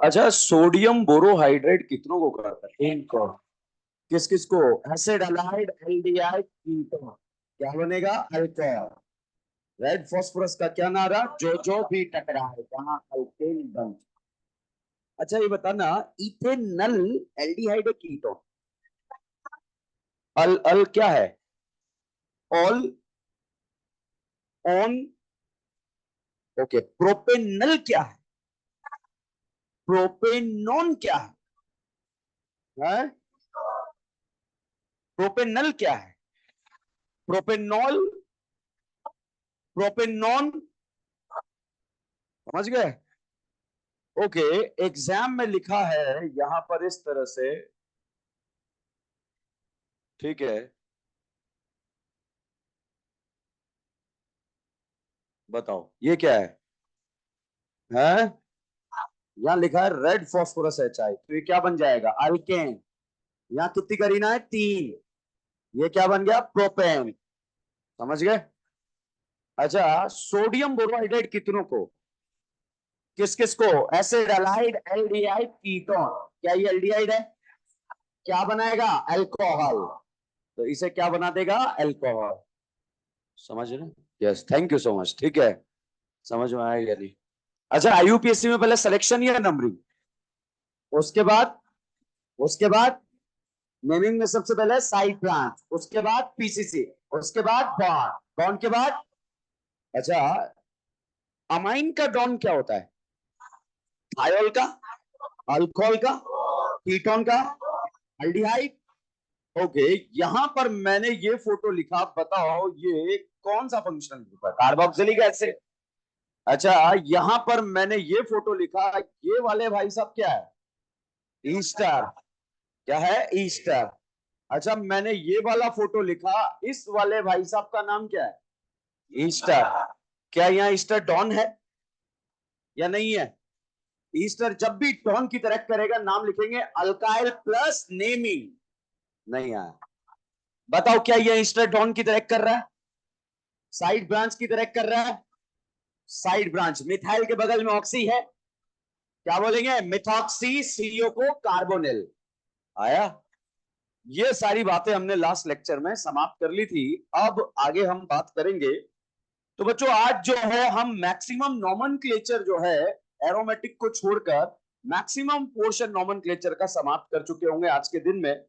अच्छा, sodium borohydride कितनों को करता है? इनको। किस किस को? Acid, allied, aldehyde, ketone. क्या बनेगा? अल्कोहल। रेड फास्फोरस का क्या नारा? जो जो भी टकराए वहां अल्केन बन। अच्छा ये बताना, इथेनल एल्डिहाइड है कीटोन? अल अल क्या है? All, on. ओके, प्रोपेनल क्या है? प्रोपेनॉन क्या है? प्रोपेनल क्या है? Propanol, propanone. समझ गए? ओके। एग्जाम में लिखा है यहां पर इस तरह से, ठीक है? बताओ ये क्या है? हैं? यहाँ लिखा है रेड फास्फोरस HI, तो ये क्या बन जाएगा? अल्केन। यहाँ कितनी करीना है? 3। ये क्या बन गया? प्रोपेन। समझ गए? अच्छा, सोडियम बोरोहाइड्रेट कितनों को? किस किस को? Acid, allied, aldehyde, ketone. क्या ये एल्डिहाइड है? क्या बनाएगा? अल्कोहल। तो इसे क्या बना देगा? अल्कोहल। समझ रहे? Yes, thank you so much. ठीक है, समझ में आया या नहीं? अच्छा, IUPAC में पहले सिलेक्शन या नंबरिंग? उसके बाद, उसके बाद नेमिंग में सबसे पहले साइड ब्रांच, उसके बाद PCC, उसके बाद बॉन्ड, बॉन्ड के बाद। अच्छा, अमाइन का डॉन क्या होता है? थायोल का, अल्कोहल का, कीटोन का, अल्डिहाइड। ओके, यहां पर मैंने ये फोटो लिखा, बताओ ये कौन सा फंक्शनल ग्रुप है? Carboxylic acid. अच्छा, यहां पर मैंने ये फोटो लिखा, ये वाले भाई साहब क्या है? ईस्टर। क्या है? ईस्टर। अच्छा, मैंने ये वाला फोटो लिखा, इस वाले भाई साहब का नाम क्या है? ईस्टर। क्या यहाँ ईस्टर डॉन है या नहीं है? ईस्टर जब भी डॉन की तरह करेगा, नाम लिखेंगे अल्काइल प्लस नेमिंग। नहीं आया? बताओ, क्या ये ईस्टर डॉन की तरह कर रहा है? साइड ब्रांच की तरह कर रहा है? साइड ब्रांच, मिथाइल के बगल में ऑक्सी है, क्या बोलेंगे? मिथॉक्सी CO को कार्बोनिल। आया? ये सारी बातें हमने लास्ट लेक्चर में समाप्त कर ली थी। अब आगे हम बात करेंगे। तो बच्चों, आज जो है हम मैक्सिमम नॉमेनक्लेचर जो है, एरोमेटिक को छोड़कर मैक्सिमम पोर्शन नॉमेनक्लेचर का समाप्त कर चुके होंगे आज के दिन में।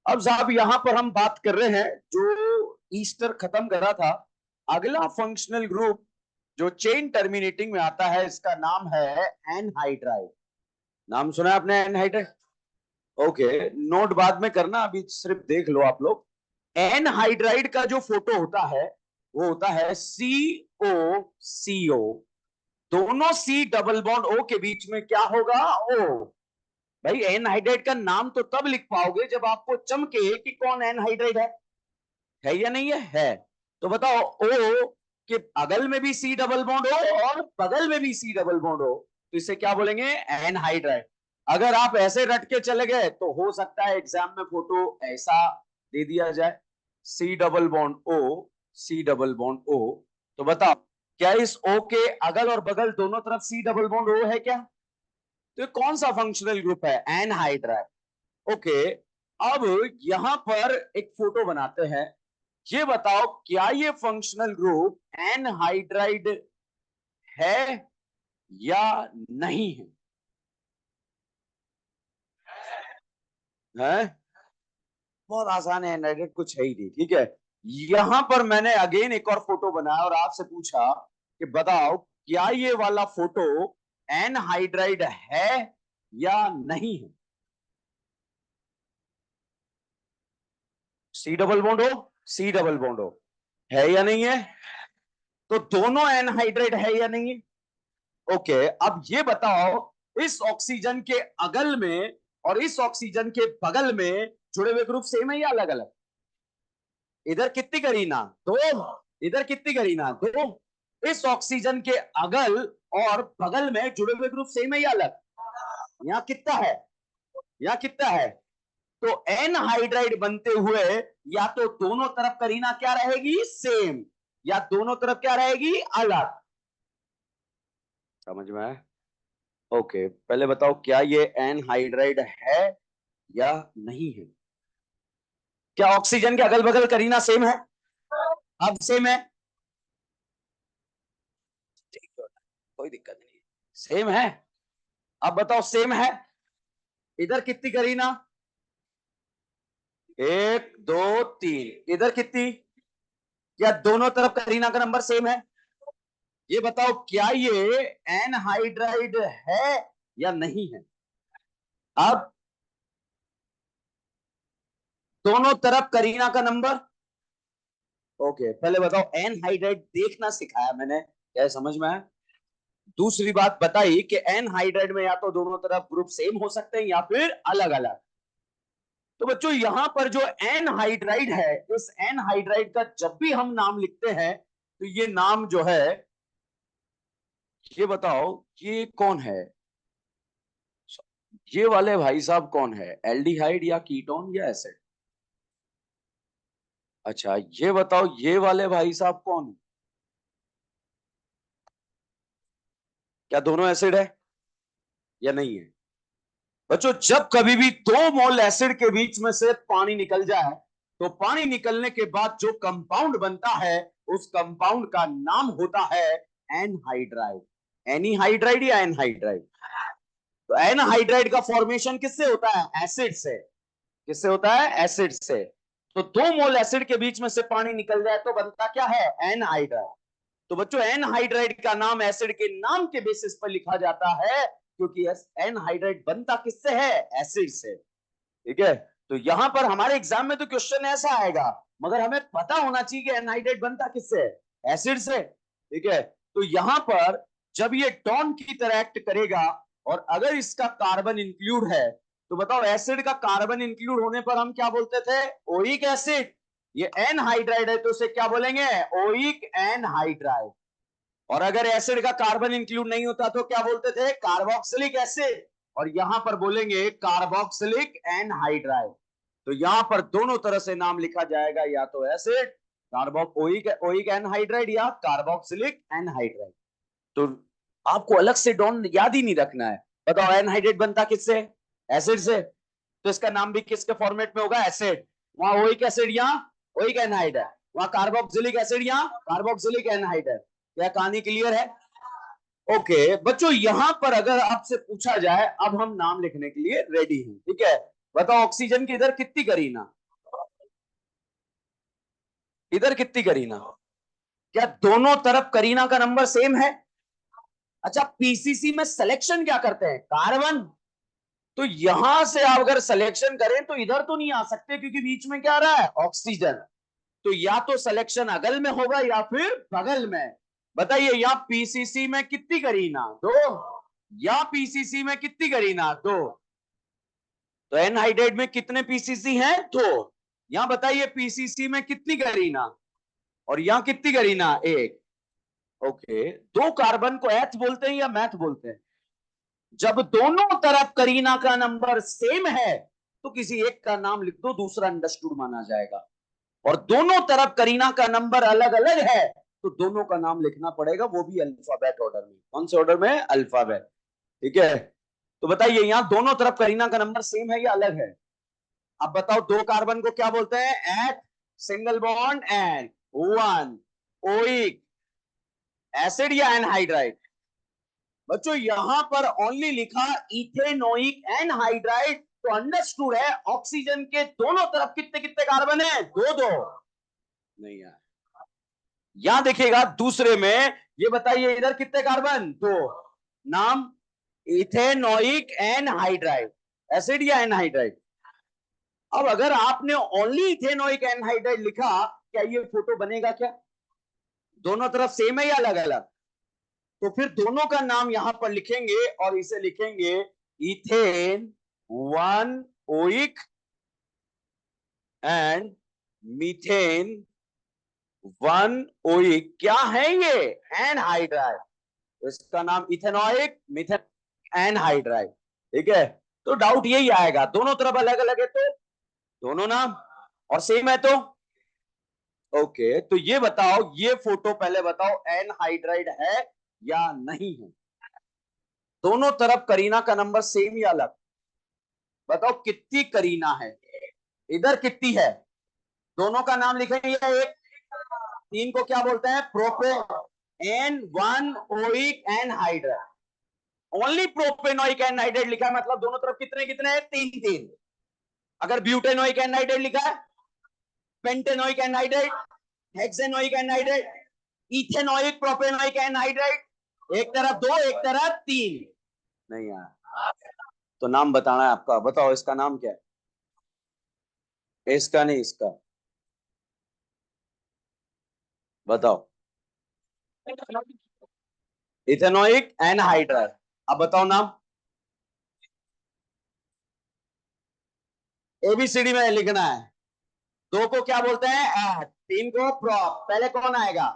अब साहब यहां पर हम बात कर रहे हैं, जो ईस्टर खत्म करा था, अगला फंक्शनल ग्रुप जो चेन टर्मिनेटिंग में आता है, इसका नाम है एनहाइड्राइड। नाम सुना है आपने? एनहाइड्राइड। ओके, नोट बाद में करना, अभी सिर्फ देख लो आप लोग। एनहाइड्राइड का जो फोटो होता है, वो होता है COCO। दोनों C डबल बॉन्ड O के बीच में क्या होगा? O। भाई, एनहाइड्राइड का नाम तो तब लिख पाओगे जब आपको चमके कि कौन एनहाइड्राइड है या नहीं है? है। तो बताओ, O के अगल में भी C डबल बॉन्ड हो और बगल में भी C डबल बॉन्ड हो, तो इसे क्या बोलेंगे? एनहाइड्राइड। अगर आप ऐसे रट के चले गए तो हो सकता है एग्जाम में फोटो ऐसा दे दिया जाए, C double bond O, C double bond O। तो बताओ, क्या इस O के अगल और बगल दोनों तरफ C डबल बॉन्ड O है क्या? तो ये कौन सा फंक्शनल ग्रुप है? एनहाइड्राइड। ओके, अब यहां पर एक फोटो बनाते हैं। ये बताओ, क्या ये फंक्शनल ग्रुप एनहाइड्राइड है या नहीं है? है? बहुत आसान है, एनहाइड्राइड कुछ है ही नहीं। ठीक है, यहां पर मैंने अगेन एक और फोटो बनाया और आपसे पूछा कि बताओ, क्या ये वाला फोटो एनहाइड्राइड है या नहीं है? C डबल बॉन्ड हो, C डबल बॉन्ड हो, है या नहीं है? तो दोनों एनहाइड्राइड है या नहीं है? ओके, अब ये बताओ, इस ऑक्सीजन के अगल में और इस ऑक्सीजन के बगल में जुड़े हुए ग्रुप सेम है या अलग अलग? इधर कितनी करीना? दो। इधर कितनी करीना? दो। इस ऑक्सीजन के अगल और बगल में जुड़े हुए ग्रुप सेम है या अलग? यहाँ कितना है, यहाँ कितना है? तो एन हाइड्राइड बनते हुए या तो दोनों तरफ करीना क्या रहेगी, सेम, या दोनों तरफ क्या रहेगी, अलग। समझ में आया? ओके, पहले बताओ क्या ये एन हाइड्राइड है या नहीं है? क्या ऑक्सीजन के अगल बगल करीना सेम है? अब सेम है, ठीक है, कोई दिक्कत नहीं, सेम है। अब बताओ सेम है, इधर कितनी करीना, 1 2 3, इधर कितनी? क्या दोनों तरफ करीना का नंबर सेम है? ये बताओ क्या ये एनहाइड्राइड है या नहीं है? अब दोनों तरफ करीना का नंबर, ओके, पहले बताओ एनहाइड्राइड देखना सिखाया मैंने, क्या समझ में आया? दूसरी बात बताई कि एनहाइड्राइड में या तो दोनों तरफ ग्रुप सेम हो सकते हैं या फिर अलग अलग। तो बच्चों यहां पर जो एनहाइड्राइड है, इस एनहाइड्राइड का जब भी हम नाम लिखते हैं तो ये नाम जो है, ये बताओ ये कौन है, ये वाले भाई साहब कौन है, एल्डिहाइड या कीटोन या एसिड? अच्छा ये बताओ ये वाले भाई साहब कौन है? क्या दोनों एसिड है या नहीं है? बच्चों जब कभी भी 2 मोल एसिड के बीच में से पानी निकल जाए तो पानी निकलने के बाद जो कंपाउंड बनता है उस कंपाउंड का नाम होता है एनहाइड्राइड। एनीहाइड्राइड या एनहाइड्राइड? तो एनहाइड्राइड का फॉर्मेशन किससे होता है, एसिड से। किससे होता है, एसिड से। तो 2 मोल एसिड के बीच में से पानी निकल जाए तो बनता क्या है, एनहाइड्राइड। तो बच्चों एनहाइड्राइड का नाम एसिड के नाम के बेसिस पर लिखा जाता है, क्योंकि एनहाइड्राइड बनता किससे है, एसिड से। ठीक है, तो यहां पर हमारे एग्जाम में तो क्वेश्चन ऐसा आएगा, मगर हमें पता होना चाहिए कि एनहाइड्राइड बनता किससे है, एसिड से। ठीक है, तो यहां पर जब ये टॉन की तरह एक्ट करेगा और अगर इसका कार्बन इंक्लूड है, तो बताओ एसिड का कार्बन इंक्लूड होने पर हम क्या बोलते थे, ओइक एसिड। ये एनहाइड्राइड है तो उसे क्या बोलेंगे, ओइक एनहाइड्राइड। और अगर एसिड का कार्बन इंक्लूड नहीं होता तो क्या बोलते थे, कार्बोक्सिलिक एसिड। और यहां पर बोलेंगे कार्बोक्सिलिक एनहाइड्राइड। तो यहां पर दोनों तरह से नाम लिखा जाएगा, या तो एसिड कार्बोक्सिलिक ओइक एनहाइड्राइड या कार्बोक्सिलिक एनहाइड्राइड। तो आपको अलग से डॉन याद ही नहीं रखना है। बताओ एनहाइड्राइड बनता किससे, एसिड से। तो इसका नाम भी किसके फॉर्मेट में होगा, एसिड। वहां ओइक एसिड, यहाँ ओइक एनहाइड है, वहां कार्बोक्सिलिक एसिड, यहाँ कार्बोक्सिलिक एनहाइड है। क्या कहानी क्लियर है? ओके बच्चों, यहां पर अगर आपसे पूछा जाए, अब हम नाम लिखने के लिए रेडी हैं, ठीक है। बताओ ऑक्सीजन की इधर कितनी करीना, इधर कितनी करीना? क्या दोनों तरफ करीना का नंबर सेम है? अच्छा पीसीसी में सिलेक्शन क्या करते हैं, कार्बन। तो यहां से आप अगर सिलेक्शन करें तो इधर तो नहीं आ सकते, क्योंकि बीच में क्या आ रहा है, ऑक्सीजन। तो या तो सिलेक्शन अगल में होगा या फिर बगल में। बताइए यहां पीसीसी में कितनी करीना, 2, या पीसीसी में कितनी करीना, 2। तो एनहाइड्राइड में कितने पीसीसी हैं, 2। यहां बताइए पीसीसी में कितनी करीना, और यहां कितनी करीना, 1। ओके, 2 कार्बन को एथ बोलते हैं या मैथ बोलते हैं? जब दोनों तरफ करीना का नंबर सेम है तो किसी एक का नाम लिख दो, दूसरा अंडरस्टूड माना जाएगा। और दोनों तरफ करीना का नंबर अलग अलग है तो दोनों का नाम लिखना पड़ेगा, वो भी अल्फाबेट ऑर्डर में। कौन से ऑर्डर में, अल्फाबेट। ठीक है, तो बताइए यहां दोनों तरफ करीना का नंबर सेम है या अलग है? अब बताओ 2 कार्बन को क्या बोलते हैं, एथ, single bond and 1, oic acid या एनहाइड्राइड? बच्चों यहां पर ओनली लिखा इथेनोइक एनहाइड्राइड, तो अंडरस्टूड है ऑक्सीजन के दोनों तरफ कितने कितने कार्बन है, 2 2। नहीं यार, यहां देखिएगा दूसरे में, ये बताइए इधर कितने कार्बन, 2। नाम इथेनोइक एनहाइड्राइड, एसिड या एनहाइड्राइड? अब अगर आपने ओनली इथेनोइक एनहाइड्राइड लिखा, क्या ये फोटो बनेगा क्या? दोनों तरफ सेम है या अलग अलग? तो फिर दोनों का नाम यहां पर लिखेंगे और इसे लिखेंगे ethane 1 oic and methane 1 oic. क्या है ये, एनहाइड्राइड। तो इसका नाम इथेनॉइक मिथेन एनहाइड्राइड। ठीक है, तो डाउट यही आएगा, दोनों तरफ अलग अलग है तो दोनों नाम, और सेम है तो ओके। तो ये बताओ, ये फोटो पहले बताओ एनहाइड्राइड है या नहीं है। दोनों तरफ करीना का नंबर सेम या अलग, बताओ कितनी करीना है, इधर कितनी है, दोनों का नाम लिखेंगे या एक। तीन को क्या बोलते हैं, propane one oic anhydride. Only propanoic anhydride लिखा है, मतलब दोनों तरफ कितने कितने हैं, तीन तीन। अगर ब्यूटेनोइक एनहाइड्राइड लिखा है, pentanoic anhydride, hexanoic anhydride, ethanoic propanoic anhydride, एक तरफ दो एक तरफ तीन। नहीं यार, तो नाम बताना है आपका, बताओ इसका नाम क्या है, इसका नहीं इसका बताओ। इथेनोइक एनहाइड्राइड, अब बताओ नाम। एबीसीडी में लिखना है, दो को क्या बोलते हैं एट, तीन को प्रोप, पहले कौन आएगा,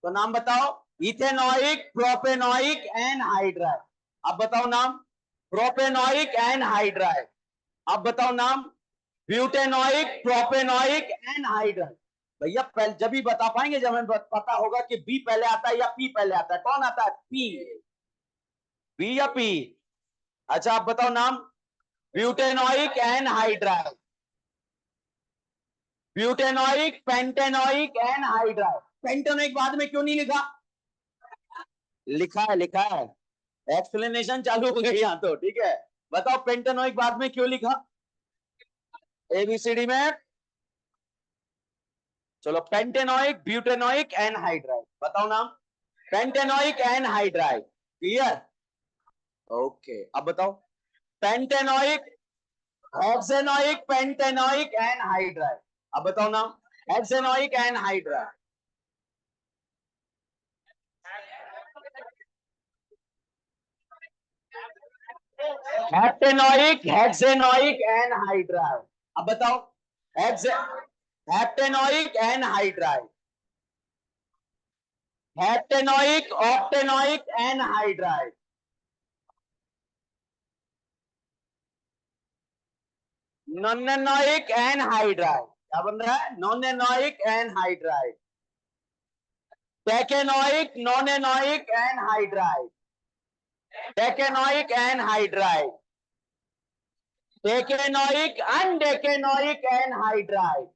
तो नाम बताओ। इथेनोइक प्रोपेनोइक एनहाइड्राइड, अब बताओ नाम। प्रोपेनोइक एनहाइड्राइड, अब बताओ नाम। Butanoic propanoic anhydride. भैया पहले जब भी बता पाएंगे जब हमें पता होगा कि बी पहले आता है या पी पहले आता है, कौन आता है, पी, बी या पी। अच्छा आप बताओ नाम। Butanoic anhydride, butanoic pentanoic anhydride. Pentanoic बाद में क्यों नहीं लिखा, लिखा है लिखा है, एक्सप्लेनेशन चालू हो गई यहाँ तो, ठीक है। बताओ पेंटेनोइक बाद में क्यों लिखा, एबीसीडी में। चलो पेंटेनोइक ब्यूटेनोइक एनहाइड्राइड, बताओ नाम। Pentanoic anhydride, clear, okay. अब बताओ पेंटेनोइक हेक्सेनोइक पेंटेनोइक एनहाइड्राइड, अब बताओ नाम। हेक्सेनोइक एनहाइड्राइड, हेप्टेनोइक हेक्सेनोइक एनहाइड्राइड, अब बताओ। Heptanoic anhydride, heptanoic octanoic anhydride, nonanoic anhydride, क्या बन रहा है, nonanoic anhydride, decanoic nonanoic anhydride, decanoic anhydride, decanoic undecanoic anhydride.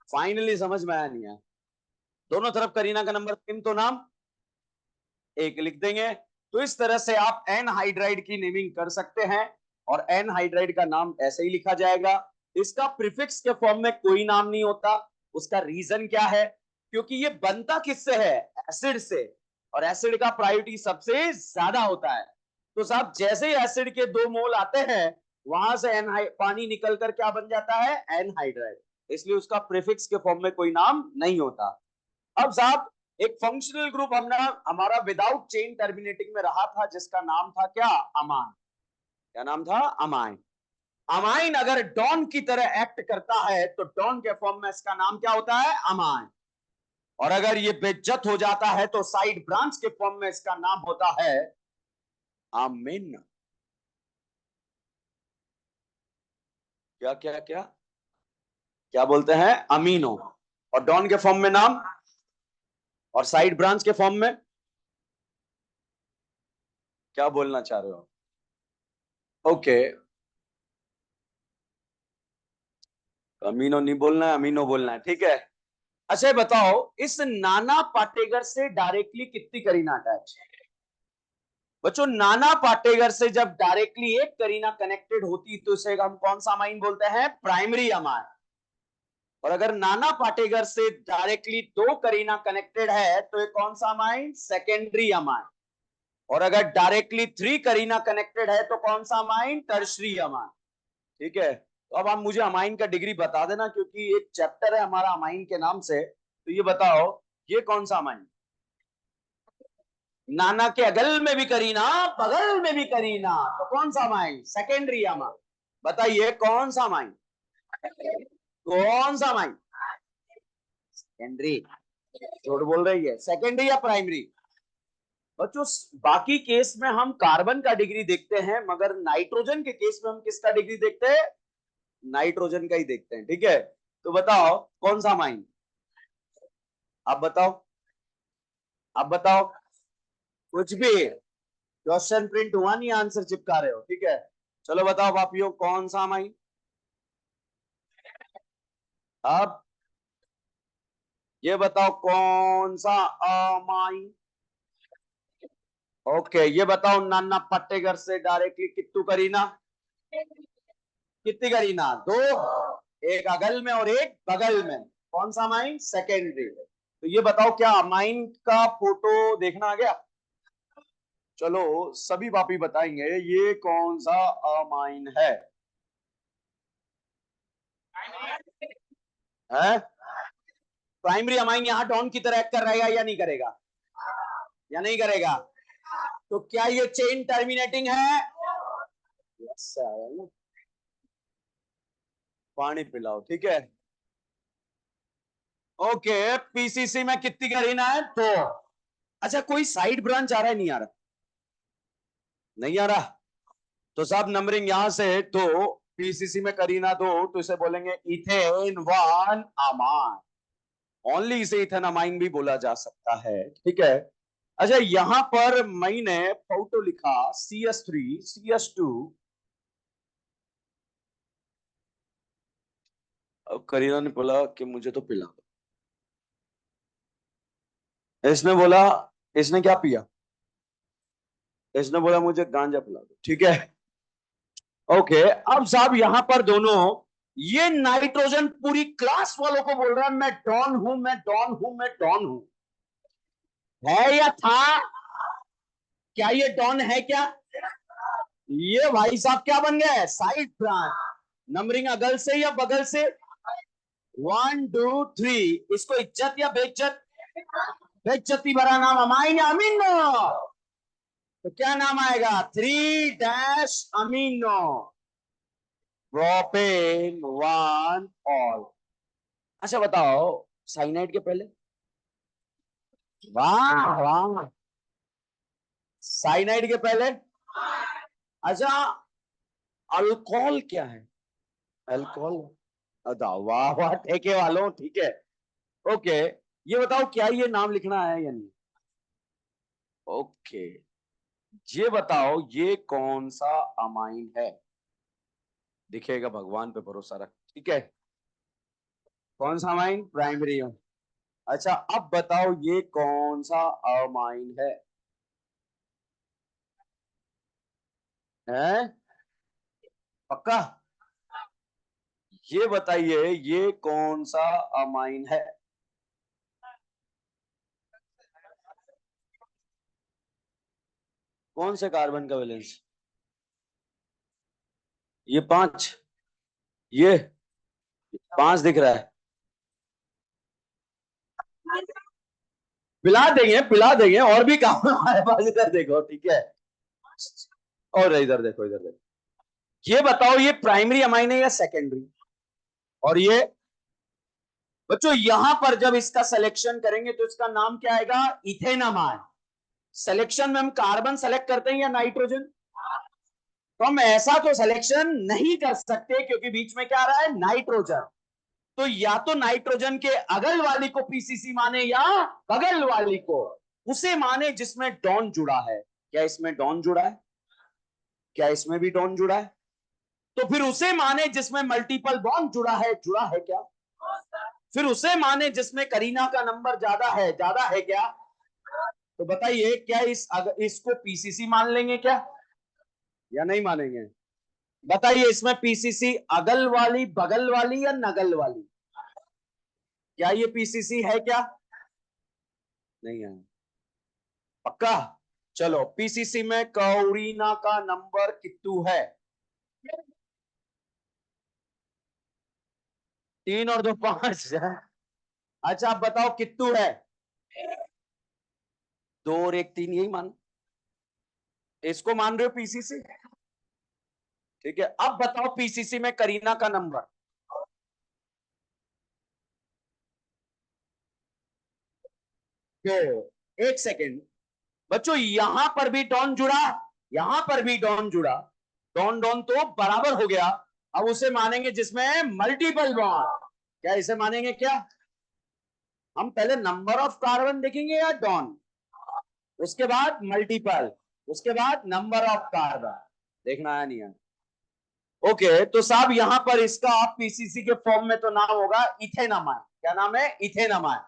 Finally समझ में आया नहीं है, दोनों तरफ करीना का नंबर सेम तो नाम एक लिख देंगे। तो इस तरह से आप एनहाइड्राइड की नेमिंग कर सकते हैं, और एनहाइड्राइड का नाम ऐसे ही लिखा जाएगा। इसका प्रीफिक्स के फॉर्म में कोई नाम नहीं होता, उसका रीजन क्या है, क्योंकि ये बनता किससे है, एसिड से, और एसिड का प्रायोरिटी सबसे ज्यादा होता है। तो साहब जैसे ही एसिड के दो मोल आते हैं, वहां से पानी निकल कर क्या बन जाता है, एनहाइड्राइड, इसलिए उसका प्रीफिक्स के फॉर्म में कोई नाम नहीं होता। अब साहब एक फंक्शनल ग्रुप हमारा विदाउट चेन टर्मिनेटिंग में रहा था, जिसका नाम था क्या, अमाइन। क्या नाम था, अमाइन। अमाइन अगर डॉन की तरह एक्ट करता है तो डॉन के फॉर्म में इसका नाम क्या होता है, अमाइन। और अगर ये बेइज्जत हो जाता है तो साइड ब्रांच के फॉर्म में इसका नाम होता है अमीन। क्या क्या क्या क्या बोलते हैं, अमीनो। और डॉन के फॉर्म में नाम, और साइड ब्रांच के फॉर्म में क्या बोलना चाह रहे हो, ओके। अमीनो नहीं बोलना है, अमीनो बोलना है, ठीक है। अच्छा बताओ, इस नाना पाटेगर से डायरेक्टली कितनी करीना अटैच है। बच्चों नाना पाटेगर से जब डायरेक्टली एक करीना कनेक्टेड होती तो इसे हम कौन सा अमाइन बोलते हैं, प्राइमरी अमाइन। और अगर नाना पाटेगर से डायरेक्टली दो करीना कनेक्टेड है तो ये कौन सा अमाइन, सेकेंडरी अमाइन। और अगर डायरेक्टली थ्री करीना कनेक्टेड है तो कौन सा अमाइन, टर्शरी अमाइन। ठीक है, तो अब आप मुझे अमाइन का डिग्री बता देना, क्योंकि एक चैप्टर है हमारा अमाइन के नाम से। तो ये बताओ ये कौन सा अमाइन, नाना के अगल में भी करीना बगल में भी करीना, तो कौन सा अमाइन, सेकेंडरी अमाइन। बताइए कौन सा अमाइन, कौन सा अमाइन? सेकेंडरी। झूठ बोल रही है, सेकेंडरी या प्राइमरी? बच्चों बाकी केस में हम कार्बन का डिग्री देखते हैं, मगर नाइट्रोजन के केस में हम किसका डिग्री देखते हैं? नाइट्रोजन का ही देखते हैं। ठीक है, तो बताओ कौन सा अमाइन? आप बताओ, आप बताओ। कुछ भी क्वेश्चन प्रिंट हुआ नहीं, आंसर चिपका रहे हो। ठीक है, चलो बताओ बापियों, कौन सा अमाइन? अब ये बताओ कौन सा अमाइन? ओके, ये बताओ नाना पट्टेगर से डायरेक्टली कित्तू करीना? कितनी करीना? दो, एक अगल में और एक बगल में। कौन सा अमाइन? सेकेंडरी। तो ये बताओ क्या अमाइन का फोटो देखना आ गया? चलो सभी वापी बताएंगे ये कौन सा अमाइन है। है प्राइमरी अमाइन यहाँ डॉन की तरह एक्ट करेगा या नहीं करेगा? या नहीं करेगा? तो क्या ये चेन टर्मिनेटिंग है? यस, पानी पिलाओ। ठीक है, ओके। पीसीसी में कितनी करीना है? तो अच्छा, कोई साइड ब्रांच आ रहा है? नहीं आ रहा? नहीं आ रहा? तो साहब नंबरिंग यहां से, तो पीसीसी में करीना दो, तो इसे बोलेंगे इथेन वन अमाइन। ओनली इसे इथेन अमाइन भी बोला जा सकता है। ठीक है, अच्छा यहां पर मैंने फोटो लिखा CS3 CS2। अब करीना ने बोला कि मुझे तो पिला दो। इसने बोला, इसने क्या पिया? इसने बोला मुझे गांजा पिला दो। ठीक है, ओके। अब साहब यहां पर दोनों, ये नाइट्रोजन पूरी क्लास वालों को बोल रहा है मैं डॉन हूं, मैं डॉन हूं, मैं डॉन हूं। है या था? क्या ये डॉन है क्या? ये भाई साहब क्या बन गया है? Side branch. नंबरिंग अगल से या बगल से? 1 2 3। इसको इज्जत या बेइज्जत? बेइज्जती भरा नाम अमाइन या अमीनो? तो क्या नाम आएगा? 3 अमीनो प्रोपेन 1 ऑल। अच्छा बताओ, साइनाइड के पहले? वाह वाह। साइनाइड के पहले? अच्छा, अल्कोहल क्या है? अल्कोहल? अच्छा, वाह वाह ठेके वालों। ठीक है, ओके। ये बताओ क्या ये नाम लिखना है या नहीं? ओके, ये बताओ ये कौन सा अमाइन है? दिखेगा, भगवान पे भरोसा रख। ठीक है, कौन सा अमाइन? प्राइमरी हो। अच्छा अब बताओ ये कौन सा अमाइन है? हैं? पक्का? ये बताइए ये कौन सा अमाइन है? कौन से कार्बन का वैलेंस? ये 5, ये 5 दिख रहा है। पिला देंगे, पिला देंगे, और भी काम है हमारे पास। इधर देखो। ठीक है, और इधर देखो, इधर देखो। ये बताओ ये प्राइमरी अमाइन है या सेकेंडरी? और ये बच्चों यहां पर जब इसका सिलेक्शन करेंगे तो इसका नाम क्या आएगा? इथेनामाइन। सिलेक्शन में हम कार्बन सेलेक्ट करते हैं या नाइट्रोजन? तो हम ऐसा तो सिलेक्शन नहीं कर सकते क्योंकि बीच में क्या आ रहा है? नाइट्रोजन। तो या तो नाइट्रोजन के अगल वाली को पीसीसी माने या बगल वाली को उसे माने जिसमें डॉन जुड़ा है। क्या इसमें डॉन जुड़ा है? क्या इसमें भी डॉन जुड़ा है? तो फिर उसे माने जिसमें मल्टीपल बॉन्ड जुड़ा है। जुड़ा है क्या? फिर उसे माने जिसमें करीना का नंबर ज्यादा है। ज्यादा है क्या? तो बताइए क्या इसको पीसीसी मान लेंगे क्या या नहीं मानेंगे? बताइए इसमें पीसीसी अगल वाली, बगल वाली या नगल वाली? क्या ये पीसीसी है क्या? नहीं है? पक्का? चलो पीसीसी में कौरीना का नंबर कितू है? 3 और 2 5 है। अच्छा आप बताओ कितू है? 2 और 1 3, यही मान? इसको मान रहे हो पीसीसी? ठीक है, अब बताओ पीसीसी में करीना का नंबर। एक सेकेंड बच्चों, यहां पर भी डॉन जुड़ा, यहां पर भी डॉन जुड़ा, डॉन डॉन तो बराबर हो गया। अब उसे मानेंगे जिसमें मल्टीपल बॉन्ड। क्या इसे मानेंगे क्या? हम पहले नंबर ऑफ कार्बन देखेंगे या डॉन, उसके बाद मल्टीपल, उसके बाद नंबर ऑफ कार्बन। देखना है नहीं है? ओके, तो साहब यहां पर इसका आप पीसीसी के फॉर्म में तो नाम होगा इथेनामाइन। क्या नाम है? इथेनामाइन।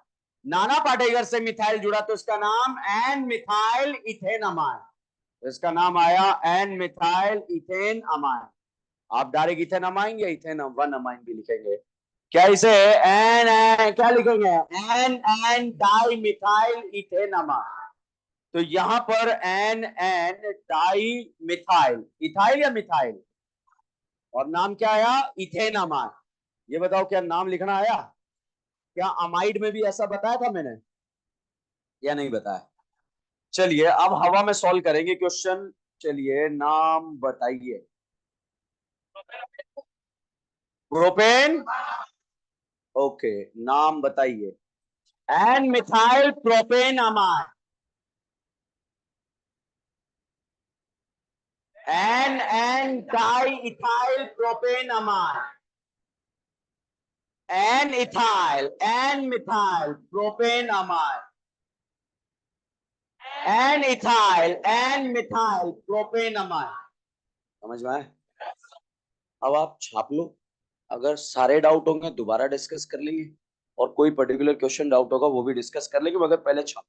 नाना पाटेकर से मिथाइल जुड़ा तो इसका नाम एन मिथाइल इथेनामाइन। तो इसका नाम आया एन मिथाइल इथेन अमाइन। आप डायरेक्ट इथेन अमाइन या इथेन वन अमाइन भी लिखेंगे। क्या इसे एन एन क्या लिखेंगे? N N di methyl ethane amine. तो यहां पर N N di methyl, ethyl या मिथाइल, और नाम क्या आया? Ethane amine. ये बताओ क्या नाम लिखना आया? क्या अमाइड में भी ऐसा बताया था मैंने या नहीं बताया? चलिए अब हवा में सॉल्व करेंगे क्वेश्चन। चलिए नाम बताइए। प्रोपेन। ओके, नाम बताइए। N methyl propane amine. N N di ethyl propane amine. N ethyl, N methyl propane amine. N ethyl, N methyl propane amine. समझ में आए? अब आप छाप लो। अगर सारे डाउट होंगे दोबारा डिस्कस कर लेंगे, और कोई पर्टिकुलर क्वेश्चन डाउट होगा वो भी डिस्कस कर लेंगे, मगर पहले छाप।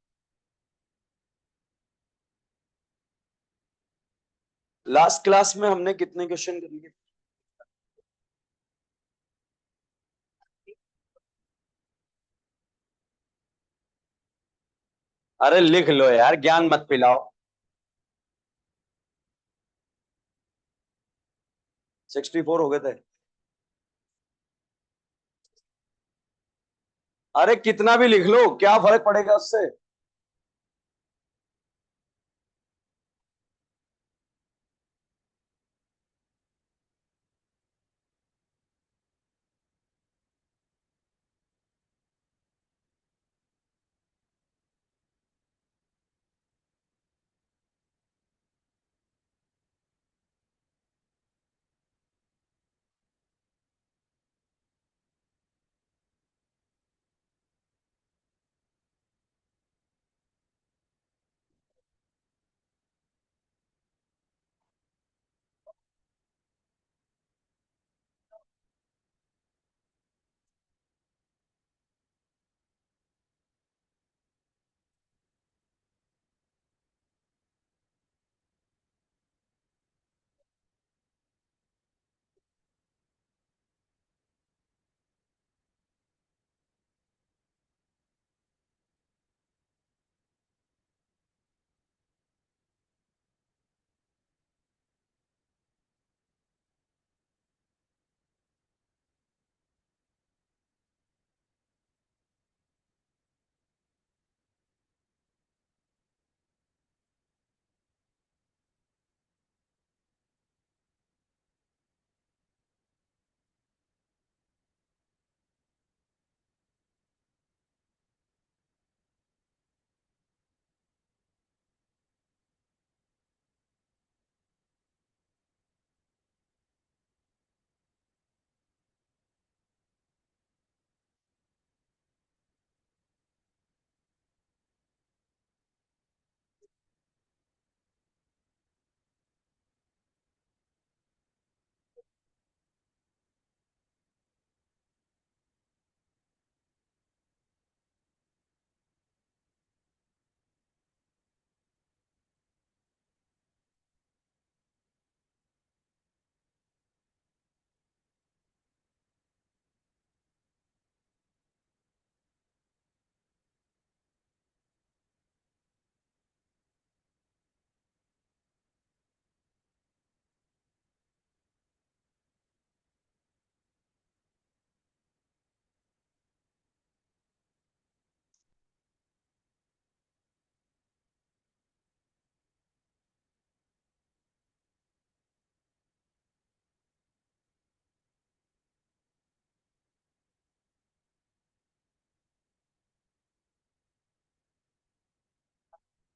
लास्ट क्लास में हमने कितने क्वेश्चन कर लिए? अरे लिख लो यार, ज्ञान मत पिलाओ। 64 हो गए थे। अरे कितना भी लिख लो, क्या फर्क पड़ेगा उससे?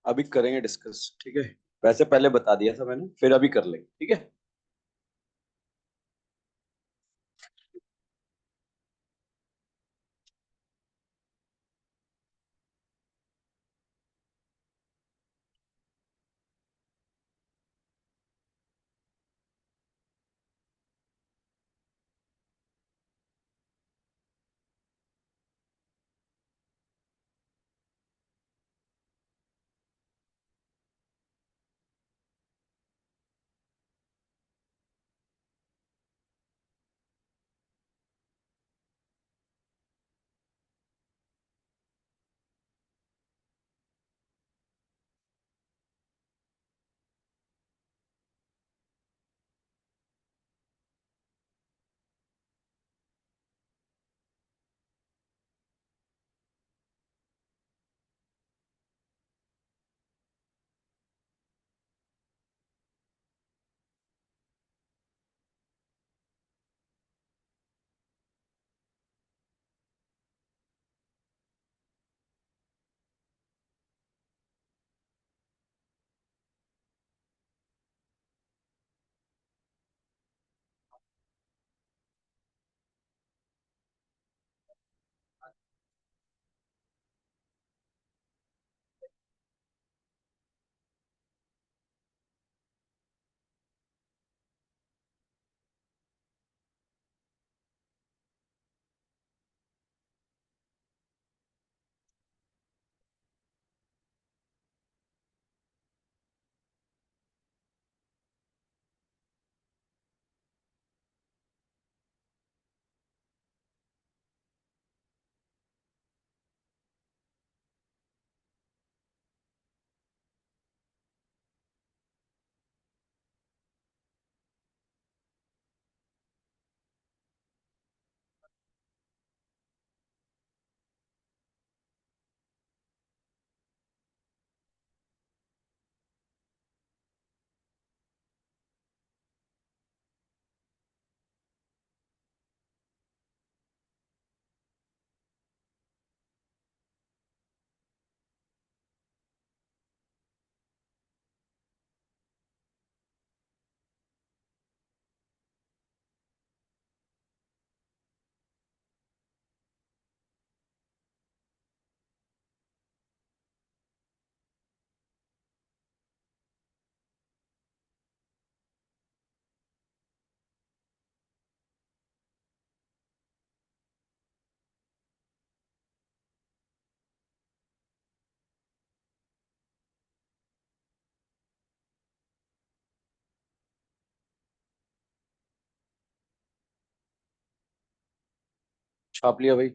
अभी करेंगे डिस्कस, ठीक है। वैसे पहले बता दिया था मैंने, फिर अभी कर लेंगे, ठीक है। छाप लिया भाई।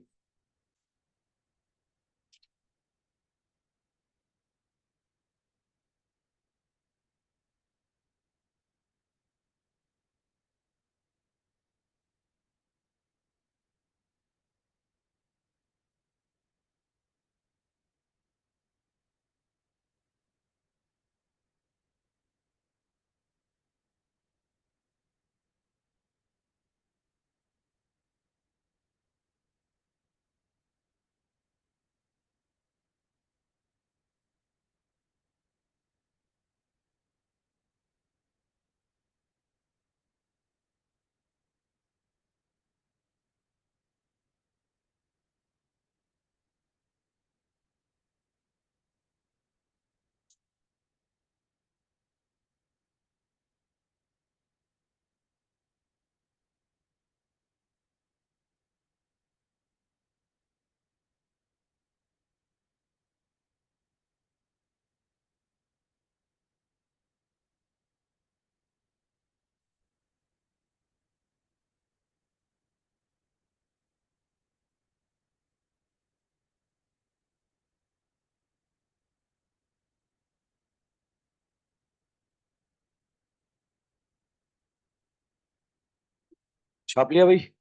छाप लिया भाई।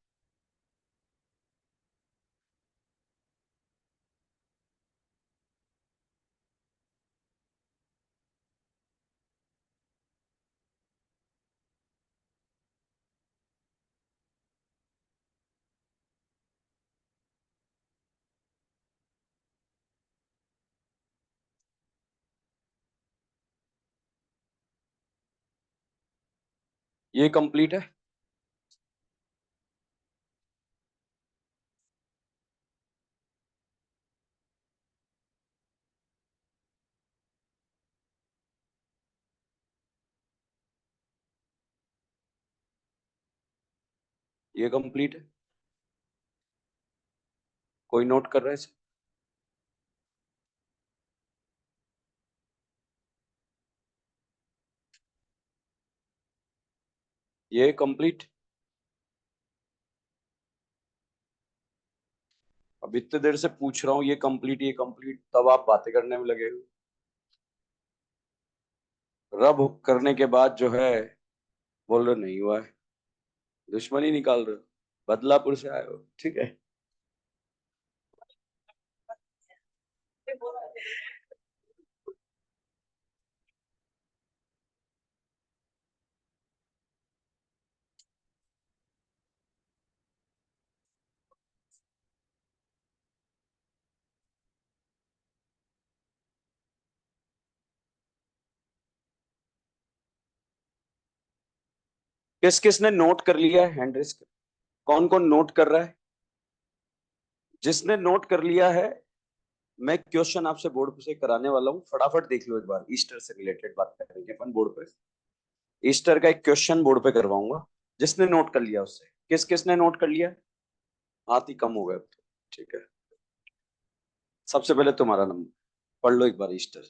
ये कंप्लीट है। ये कंप्लीट है। कोई नोट कर रहा है इसे? ये कंप्लीट। अब इतने देर से पूछ रहा हूँ ये कंप्लीट ये कंप्लीट, तब आप बातें करने में लगे हो। रब करने के बाद जो है बोल रहे नहीं हुआ है, दुश्मनी निकाल रहे हो, बदलापुर से आए हो, ठीक है। किस किसने नोट कर लिया है, हैंड रेस? कौन कौन नोट कर रहा है? जिसने नोट कर लिया है, मैं क्वेश्चन आपसे बोर्ड पे से कराने वाला हूँ, फटाफट देख लो एक बार। ईस्टर से रिलेटेड बात करेंगे अपन बोर्ड पे। ईस्टर का एक क्वेश्चन बोर्ड पे करवाऊंगा, जिसने नोट कर लिया उससे। किस किसने नोट कर लिया? हाथ ही कम हो गए अब तो। ठीक है, सबसे पहले तुम्हारा नंबर पढ़ लो एक बार ester.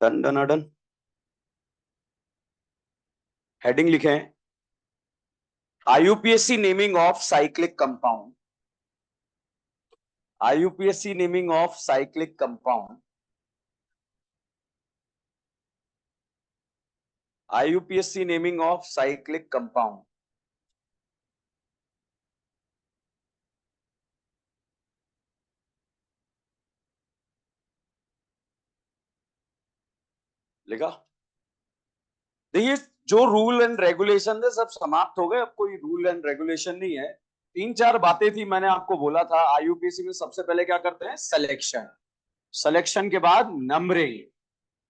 Done done done. Heading लिखे हैं, IUPAC naming of cyclic compound. IUPAC naming of cyclic compound. IUPAC naming of cyclic compound. लिखा? देखिए, जो रूल एंड रेगुलेशन है सब समाप्त हो गए, अब कोई रूल एंड रेगुलेशन नहीं है। तीन चार बातें थी, मैंने आपको बोला था आईयूपीएससी में सबसे पहले क्या करते हैं, सिलेक्शन। सिलेक्शन के बाद नंबरिंग,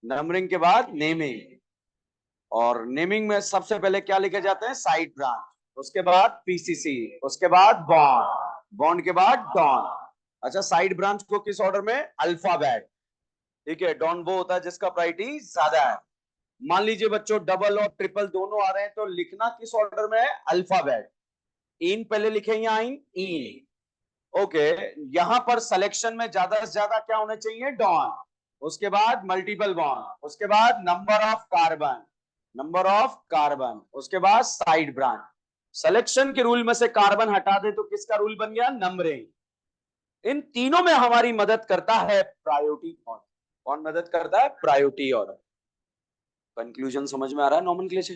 नंबरिंग के बाद नेमिंग, और नेमिंग में सबसे पहले क्या लिखे जाते हैं, साइड ब्रांच, उसके बाद पीसीसी, उसके बाद बॉन्ड, बॉन्ड के बाद डॉन। अच्छा, साइड ब्रांच को किस ऑर्डर में, अल्फाबेट, ठीक है। डॉन वो होता है जिसका प्रायोरिटी ज्यादा है। मान लीजिए बच्चों डबल और ट्रिपल दोनों आ रहे हैं, तो लिखना किस ऑर्डर में है, अल्फाबेट। इन पहले लिखे या इन, इन, ओके। यहां पर सिलेक्शन में ज्यादा से ज्यादा क्या होने चाहिए, डॉन, उसके बाद मल्टीपल बॉन्ड, उसके बाद number of carbon, number of carbon, उसके बाद साइड ब्रांच। सिलेक्शन के रूल में से कार्बन हटा दे तो किसका रूल बन गया, नंबरिंग। इन तीनों में हमारी मदद करता है प्रायोरिटी ऑर्डर। कौन मदद करता है, प्रायोरिटी ऑर्डर। कंक्लूजन समझ में आ रहा है, नॉमेनक्लेचर।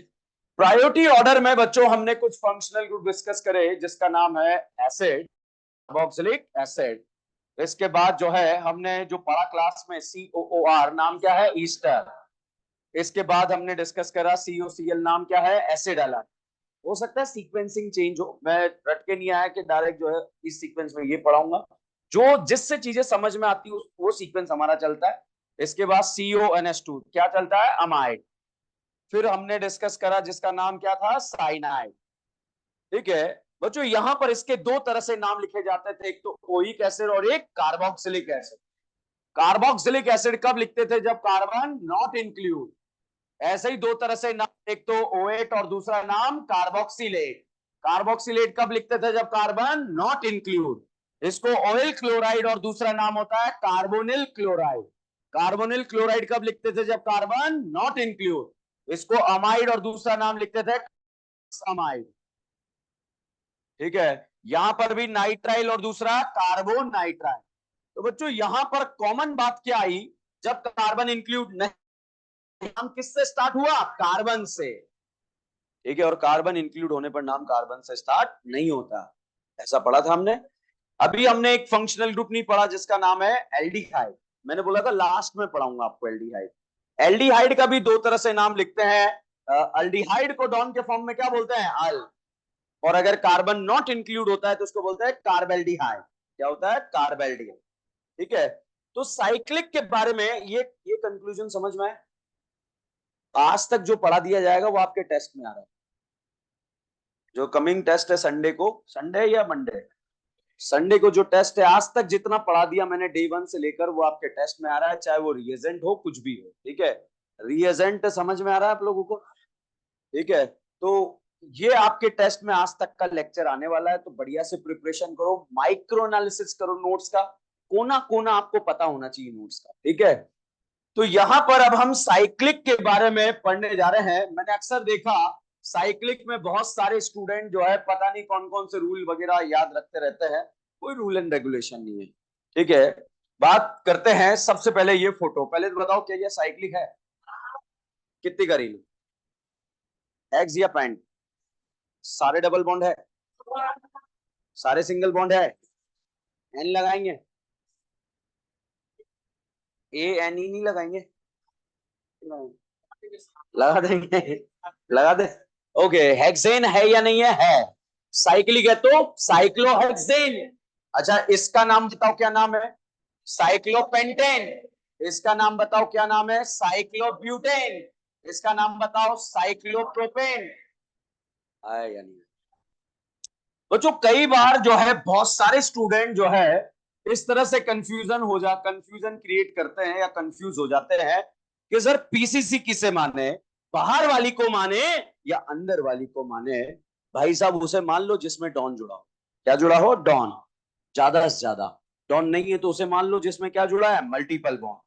प्रायोरिटी ऑर्डर में बच्चों हमने कुछ फंक्शनल ग्रुप डिस्कस करे, जिसका नाम है एसिड, कार्बोक्सिलिक एसिड। इसके बाद जो है हमने जो पढ़ा क्लास में, COOR नाम क्या है, ईस्टर। इसके बाद हमने डिस्कस करा COCl नाम क्या है, एसिड एलान। हो सकता है सीक्वेंसिंग चेंज हो, मैं रट के नहीं आया कि डायरेक्ट जो है इस सीक्वेंस में ये पढ़ाऊंगा। जो जिससे चीजें समझ में आती है वो सीक्वेंस हमारा चलता है। इसके बाद CONS2 क्या चलता है, अमाइड। फिर हमने डिस्कस करा जिसका नाम क्या था, साइनाइड, ठीक है। बच्चों यहां पर इसके दो तरह से नाम लिखे जाते थे, एक तो ओइक एसिड और एक कार्बोक्सिलिक एसिड। कार्बोक्सिलिक एसिड कब लिखते थे, जब कार्बन नॉट इंक्लूड। ऐसे ही दो तरह से नाम, एक तो ओएट और दूसरा नाम कार्बोक्सिलेट। कार्बोक्सिलेट कब लिखते थे, जब कार्बन नॉट इंक्लूड। इसको ऑयल क्लोराइड और दूसरा नाम होता है कार्बोनिल क्लोराइड। कार्बोनिल क्लोराइड कब लिखते थे, जब कार्बन नॉट इंक्लूड। इसको अमाइड और दूसरा नाम लिखते थे अमाइड, ठीक है। यहां पर भी नाइट्राइल और दूसरा कार्बोन नाइट्राइल। तो बच्चों यहां पर कॉमन बात क्या आई, जब कार्बन इंक्लूड नहीं, नाम किससे स्टार्ट हुआ, कार्बन से, ठीक है, और कार्बन इंक्लूड होने पर नाम कार्बन से स्टार्ट नहीं होता, ऐसा पढ़ा था हमने। अभी हमने एक फंक्शनल ग्रुप नहीं पढ़ा जिसका नाम है एल्डिहाइड, मैंने बोला था लास्ट में पढ़ाऊंगा आपको एल्डिहाइड। एल्डिहाइड का भी दो तरह से नाम लिखते हैं, अल्डिहाइड को डॉन के फॉर्म में क्या बोलते हैं, अल, और अगर कार्बन नॉट इंक्लूड होता है तो उसको बोलते हैं कार्बेल्डिहाइड। क्या होता है, कार्बेल्डिहाइड, ठीक है। तो साइक्लिक के बारे में ये कंक्लूजन समझ में आए, आज तक जो पढ़ा दिया जाएगा वो आपके टेस्ट में आ रहा है। जो कमिंग टेस्ट है संडे को, संडे या मंडे, संडे को जो टेस्ट है, आज तक जितना पढ़ा दिया मैंने डे 1 से लेकर वो आपके टेस्ट में आ रहा है, चाहे वो रिएजेंट हो कुछ भी हो, ठीक है। रिएजेंट समझ में आ रहा है आप लोगों को, ठीक है। तो ये आपके टेस्ट में आज तक का लेक्चर आने वाला है, तो बढ़िया से प्रिपरेशन करो, माइक्रो एनालिसिस करो नोट्स का, कोना कोना आपको पता होना चाहिए नोट्स का, ठीक है। तो यहां पर अब हम साइक्लिक के बारे में पढ़ने जा रहे हैं। मैंने अक्सर देखा साइक्लिक में बहुत सारे स्टूडेंट जो है पता नहीं कौन कौन से रूल वगैरह याद रखते रहते हैं, कोई रूल एंड रेगुलेशन नहीं है, ठीक है। बात करते हैं सबसे पहले ये फोटो, पहले तो बताओ क्या ये साइक्लिक है, कितनी करीब, एक्स या पैंट, सारे डबल बॉन्ड है, सारे सिंगल बॉन्ड है, एन लगाएंगे, ए एन ई नहीं लगाएंगे, लगा देंगे, लगा दे, ओके। हेक्सेन है या नहीं है साइक्लिक है तो साइक्लोहेक्सेन। अच्छा इसका नाम बताओ क्या नाम है, साइक्लोपेंटेन। इसका नाम बताओ क्या नाम है, साइक्लोब्यूटेन। इसका नाम बताओ साइक्लोप्रोपेन, है या नहीं। बच्चों कई बार जो है बहुत सारे स्टूडेंट जो है इस तरह से कंफ्यूजन क्रिएट करते हैं या कंफ्यूज हो जाते हैं कि सर पीसीसी किसे माने, बाहर वाली को माने या अंदर वाली को माने। भाई साहब उसे मान लो जिसमें डॉन जुड़ा हो, क्या जुड़ा हो, डॉन, ज्यादा से ज्यादा। डॉन नहीं है तो उसे मान लो जिसमें क्या जुड़ा है, मल्टीपल बॉन्ड,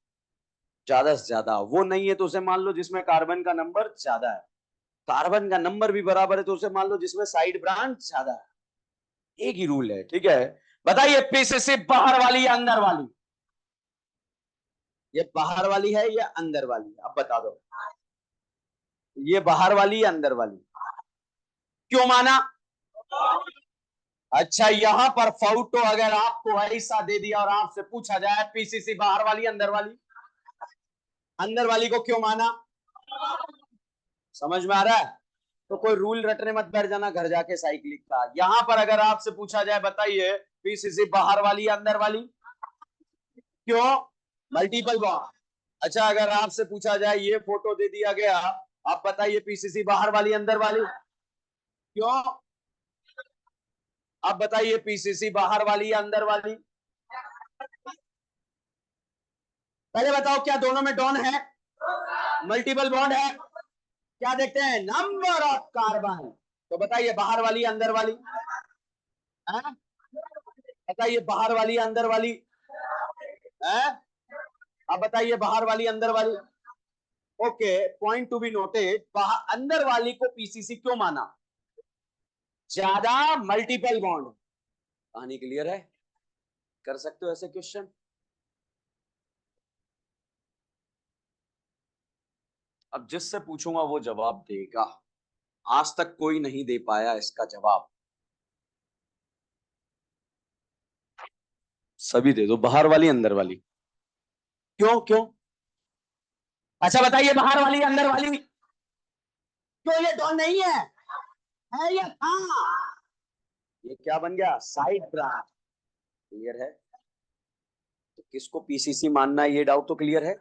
ज्यादा से ज्यादा। वो नहीं है तो उसे मान लो जिसमें कार्बन का नंबर ज्यादा है, कार्बन का नंबर भी बराबर है तो उसे मान लो जिसमें साइड ब्रांच ज्यादा है। एक ही रूल है, ठीक है। बताइए पीसीसी बाहर वाली या अंदर वाली, ये बाहर वाली है या अंदर वाली, अब बता दो, ये बाहर वाली या अंदर वाली, क्यों माना। अच्छा यहां पर फोटो अगर आपको ऐसा दे दिया और आपसे पूछा जाए पीसीसी बाहर वाली अंदर वाली, अंदर वाली को क्यों माना, समझ में आ रहा है। तो कोई रूल रटने मत बैठ जाना घर जाके साइक्लिक का। यहां पर अगर आपसे पूछा जाए बताइए पीसीसी बाहर वाली या अंदर वाली, क्यों, मल्टीपल बॉन्ड। अच्छा अगर आपसे पूछा जाए ये फोटो दे दिया गया, आप बताइए पीसीसी बाहर वाली अंदर वाली, क्यों, आप बताइए पीसीसी बाहर वाली या अंदर वाली। पहले बताओ क्या दोनों में डॉन है, मल्टीपल बॉन्ड है, क्या देखते हैं, नंबर ऑफ कार्बन। तो बताइए बाहर वाली अंदर वाली, है? बताइए बाहर वाली अंदर वाली, है? अब बताइए बाहर वाली अंदर वाली। Okay, point to be noted, अंदर वाली को पीसीसी क्यों माना, ज्यादा मल्टीपल बॉन्ड। कहानी क्लियर है, कर सकते हो ऐसे क्वेश्चन। अब जिससे पूछूंगा वो जवाब देगा, आज तक कोई नहीं दे पाया इसका जवाब, सभी दे दो, बाहर वाली अंदर वाली, क्यों क्यों। अच्छा बताइए बाहर वाली अंदर वाली, क्यों ये डॉन नहीं है या हाँ, ये क्या बन गया, साइड ब्रांच। क्लियर है, तो किसको पीसीसी मानना है ये डाउट तो क्लियर है।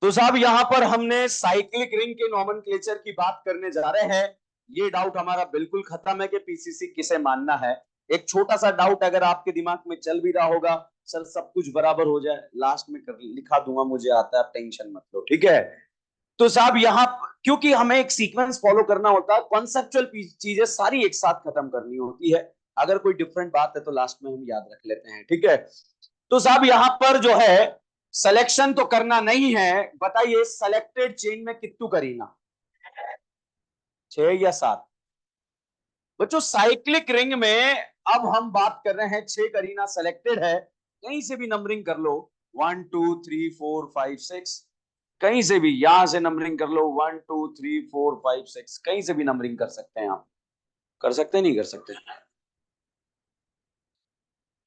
तो साहब यहां पर हमने साइक्लिक रिंग के नोमेनक्लेचर की बात करने जा रहे हैं। ये डाउट हमारा बिल्कुल खत्म है कि पीसीसी किसे मानना है। एक छोटा सा डाउट अगर आपके दिमाग में चल भी रहा होगा, सर सब कुछ बराबर हो जाए, लास्ट में लिखा दूंगा, मुझे आता है, आप टेंशन मत लो, ठीक है। तो साहब यहाँ क्योंकि हमें एक सीक्वेंस फॉलो करना होता है, कॉन्सेप्चुअल चीजें सारी एक साथ खत्म करनी होती है, अगर कोई डिफरेंट बात है तो लास्ट में हम याद रख लेते हैं, ठीक है। तो साहब यहां पर जो है सिलेक्शन तो करना नहीं है, बताइए सेलेक्टेड चेन में कितू करीना, 6 या 7? बच्चों साइक्लिक रिंग में अब हम बात कर रहे हैं 6 करीना सेलेक्टेड है, कहीं से भी नंबरिंग कर लो, 1 2 3 4 5 6, कहीं से भी यहां से नंबरिंग कर लो, 1 2 3 4 5 6, कहीं से भी नंबरिंग कर सकते हैं आप। कर सकते नहीं कर सकते?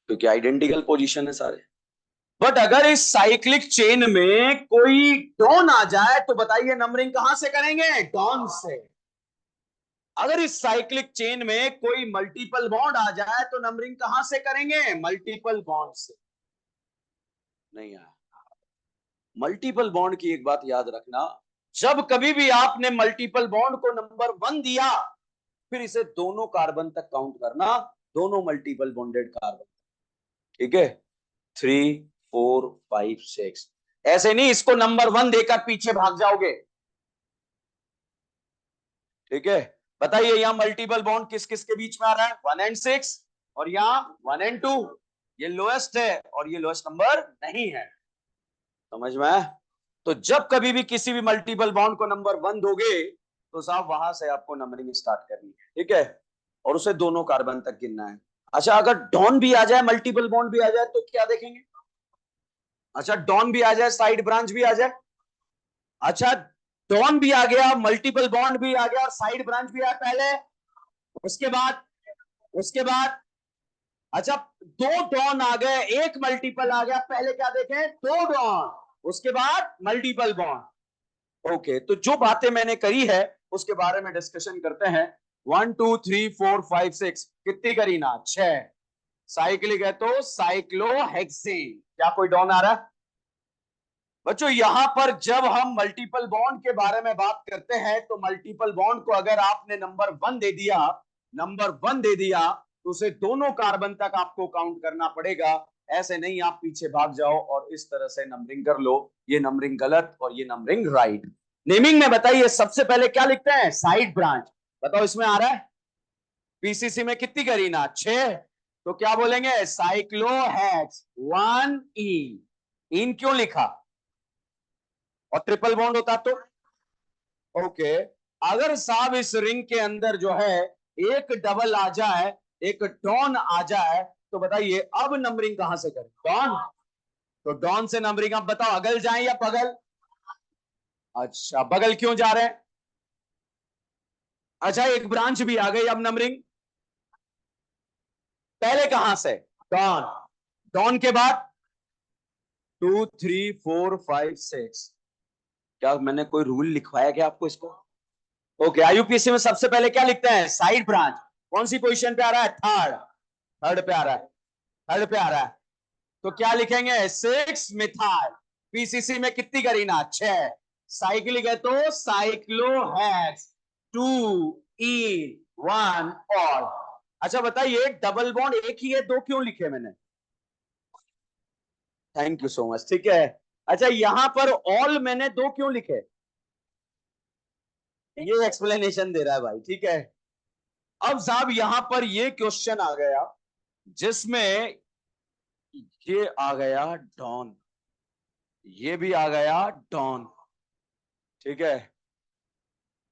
क्योंकि आइडेंटिकल पोजीशन है सारे। बट अगर इस साइक्लिक चेन में कोई डॉन आ जाए तो बताइए नंबरिंग कहां से करेंगे? डॉन से। अगर इस साइक्लिक चेन में कोई मल्टीपल बॉन्ड आ जाए तो नंबरिंग कहां से करेंगे? मल्टीपल बॉन्ड से। नहीं आया? मल्टीपल बॉन्ड की एक बात याद रखना, जब कभी भी आपने मल्टीपल बॉन्ड को नंबर 1 दिया, फिर इसे दोनों कार्बन तक काउंट करना, दोनों मल्टीपल बॉन्डेड कार्बन, ठीक है। 3 4 5 6, ऐसे नहीं इसको नंबर 1 देकर पीछे भाग जाओगे, ठीक है। बताइए यहां मल्टीपल बॉन्ड किस किस के बीच में आ रहा है? 1 एंड 6, और यहां 1 एंड 2, ये लोएस्ट है और ये लोएस्ट नंबर नहीं है, समझ में आया? तो जब कभी भी किसी भी मल्टीपल बॉन्ड को नंबर 1 दोगे तो साहब वहां से आपको नंबरिंग स्टार्ट करनी है, ठीक है, और उसे दोनों कार्बन तक गिनना है। अच्छा अगर डॉन भी आ जाए, मल्टीपल बॉन्ड भी आ जाए तो क्या देखेंगे? अच्छा डॉन भी आ जाए, साइड ब्रांच भी आ जाए, अच्छा डॉन भी आ गया, मल्टीपल बॉन्ड भी आ गया और साइड ब्रांच भी आया पहले, उसके बाद, उसके बाद अच्छा दो डॉन आ गए, एक मल्टीपल आ गया, पहले क्या देखें? दो डॉन, उसके बाद मल्टीपल बॉन्ड। ओके, तो जो बातें मैंने करी है उसके बारे में डिस्कशन करते हैं। 1 2 3 4 5 6 कितनी करी ना? 6। साइक्लिक है तो साइक्लोहेक्सेन। क्या कोई डॉन आ रहा है? बच्चों यहां पर जब हम मल्टीपल बॉन्ड के बारे में बात करते हैं तो मल्टीपल बॉन्ड को अगर आपने नंबर 1 दे दिया, नंबर 1 दे दिया, तो उसे दोनों कार्बन तक आपको काउंट करना पड़ेगा। ऐसे नहीं आप पीछे भाग जाओ और इस तरह से नंबरिंग कर लो, ये नंबरिंग गलत और ये नंबरिंग राइट। नेमिंग में बताइए सबसे पहले क्या लिखते हैं? Side branch. बताओ इसमें आ रहा है पीसीसी में कितनी करीना? 6। तो क्या बोलेंगे? साइक्लोहेक्स 1 इन। इन क्यों लिखा? और ट्रिपल बॉन्ड होता तो? ओके, अगर साहब इस रिंग के अंदर जो है एक डबल आ जाए, एक डॉन आ जाए, तो बताइए अब नंबरिंग कहां से करें? डॉन। तो डॉन से नंबरिंग आप बताओ, अगल जाएं या बगल? अच्छा बगल क्यों जा रहे हैं? अच्छा एक ब्रांच भी आ गई, अब नंबरिंग पहले कहां से? डॉन। डॉन के बाद 2 3 4 5 6। क्या मैंने कोई रूल लिखवाया क्या आपको इसको? ओके, आईयूपीएससी में सबसे पहले क्या लिखते हैं? Side branch. कौन सी पोजीशन पे आ रहा है? थर्ड। थर्ड पे आ रहा है, थर्ड पे आ रहा है, तो क्या लिखेंगे? 6 मिथाइल। पीसीसी में कितनी करीना? 6। साइक्लिक है तो साइक्लोहेक्स 2 इन 1 ऑल। अच्छा बताइए डबल बॉन्ड एक ही है, दो क्यों लिखे मैंने? थैंक यू सो मच, ठीक है। अच्छा यहां पर ऑल मैंने दो क्यों लिखे? ये एक्सप्लेनेशन दे रहा है भाई, ठीक है। अब साहब यहां पर ये क्वेश्चन आ गया जिसमें ये आ गया डॉन, ये भी आ गया डॉन, ठीक है।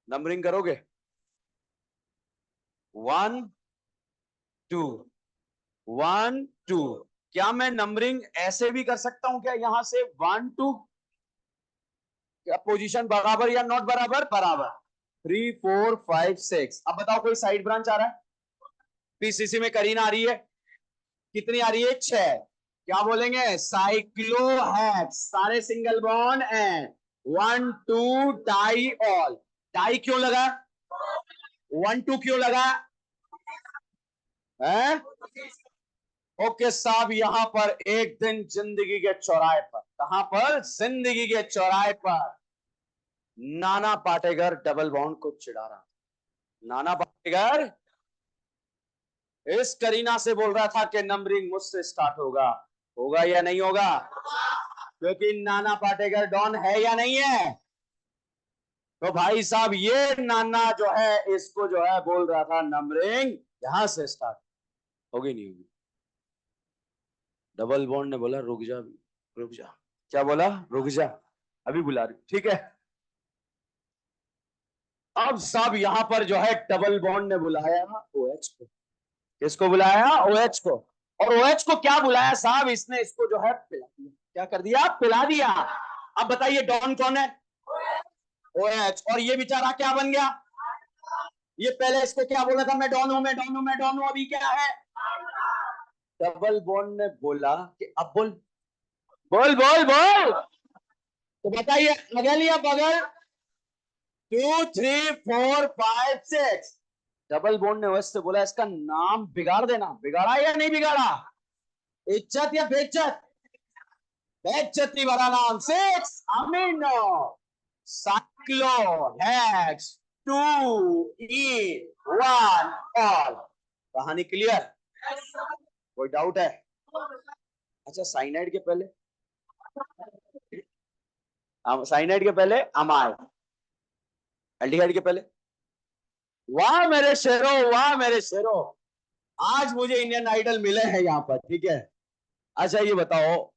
नंबरिंग करोगे? 1 2 1 2। क्या मैं नंबरिंग ऐसे भी कर सकता हूं क्या? यहां से 1 2, क्या पोजीशन बराबर या नॉट बराबर? बराबर। 3 4 5 6। अब बताओ कोई साइड ब्रांच आ रहा है? पीसीसी में करीना आ रही है, कितनी आ रही है? 6। क्या बोलेंगे? साइक्लोहेक्स, सारे single bond and 1 2 diol. Di क्यों लगा? 1 2 क्यों लगा है? ओके साहब, यहां पर एक दिन जिंदगी के चौराहे पर, कहां पर? जिंदगी के चौराहे पर नाना पाटेकर डबल बॉन्ड को चिढ़ा रहा। नाना पाटेकर इस करीना से बोल रहा था कि नंबरिंग मुझसे स्टार्ट होगा, होगा या नहीं होगा? क्योंकि नाना पाटेकर डॉन है या नहीं है? तो भाई साहब ये नाना जो है इसको जो है बोल रहा था नंबरिंग यहां से स्टार्ट। होगी नहीं होगी? डबल बॉन्ड ने बोला रुक जा, रुक जा। क्या बोला? रुक जा, अभी बुला रही। ठीक है, अब सब यहां पर जो है डबल बॉन्ड ने बुलाया OH को। किसको बुलाया? OH को। और OH को क्या बुलाया साहब? इसने इसको जो है पिला दिया। क्या कर दिया? पिला दिया। अब बताइए डॉन कौन है? OH। और ये बेचारा क्या बन गया? ये पहले इसको क्या बोला था? मैं डॉन हूं, मैं डॉन हूं, मैं डॉन हूं। अभी क्या है? डबल बॉन्ड ने बोला कि अब बोल, बोल बोल बोल। तो बताइए, बगल या बगल? 2 3 4 5 6। डबल बॉन्ड ने OH से बोला इसका नाम बिगाड़ देना। बिगाड़ा या नहीं बिगाड़ा? इज्जत या बेइज्जत? बेइज्जती वाला नाम। 6 अमीनो साइक्लो हेक्स 2 ई 1 ऑल। कहानी क्लियर? कोई डाउट है? अच्छा, साइनाइड के पहले, साइनाइड के पहले अमाइड, एल्डिहाइड के पहले। वाह मेरे शेरों, वाह मेरे शेरों, आज मुझे इंडियन आइडल मिले हैं यहाँ पर। ठीक है, अच्छा ये बताओ,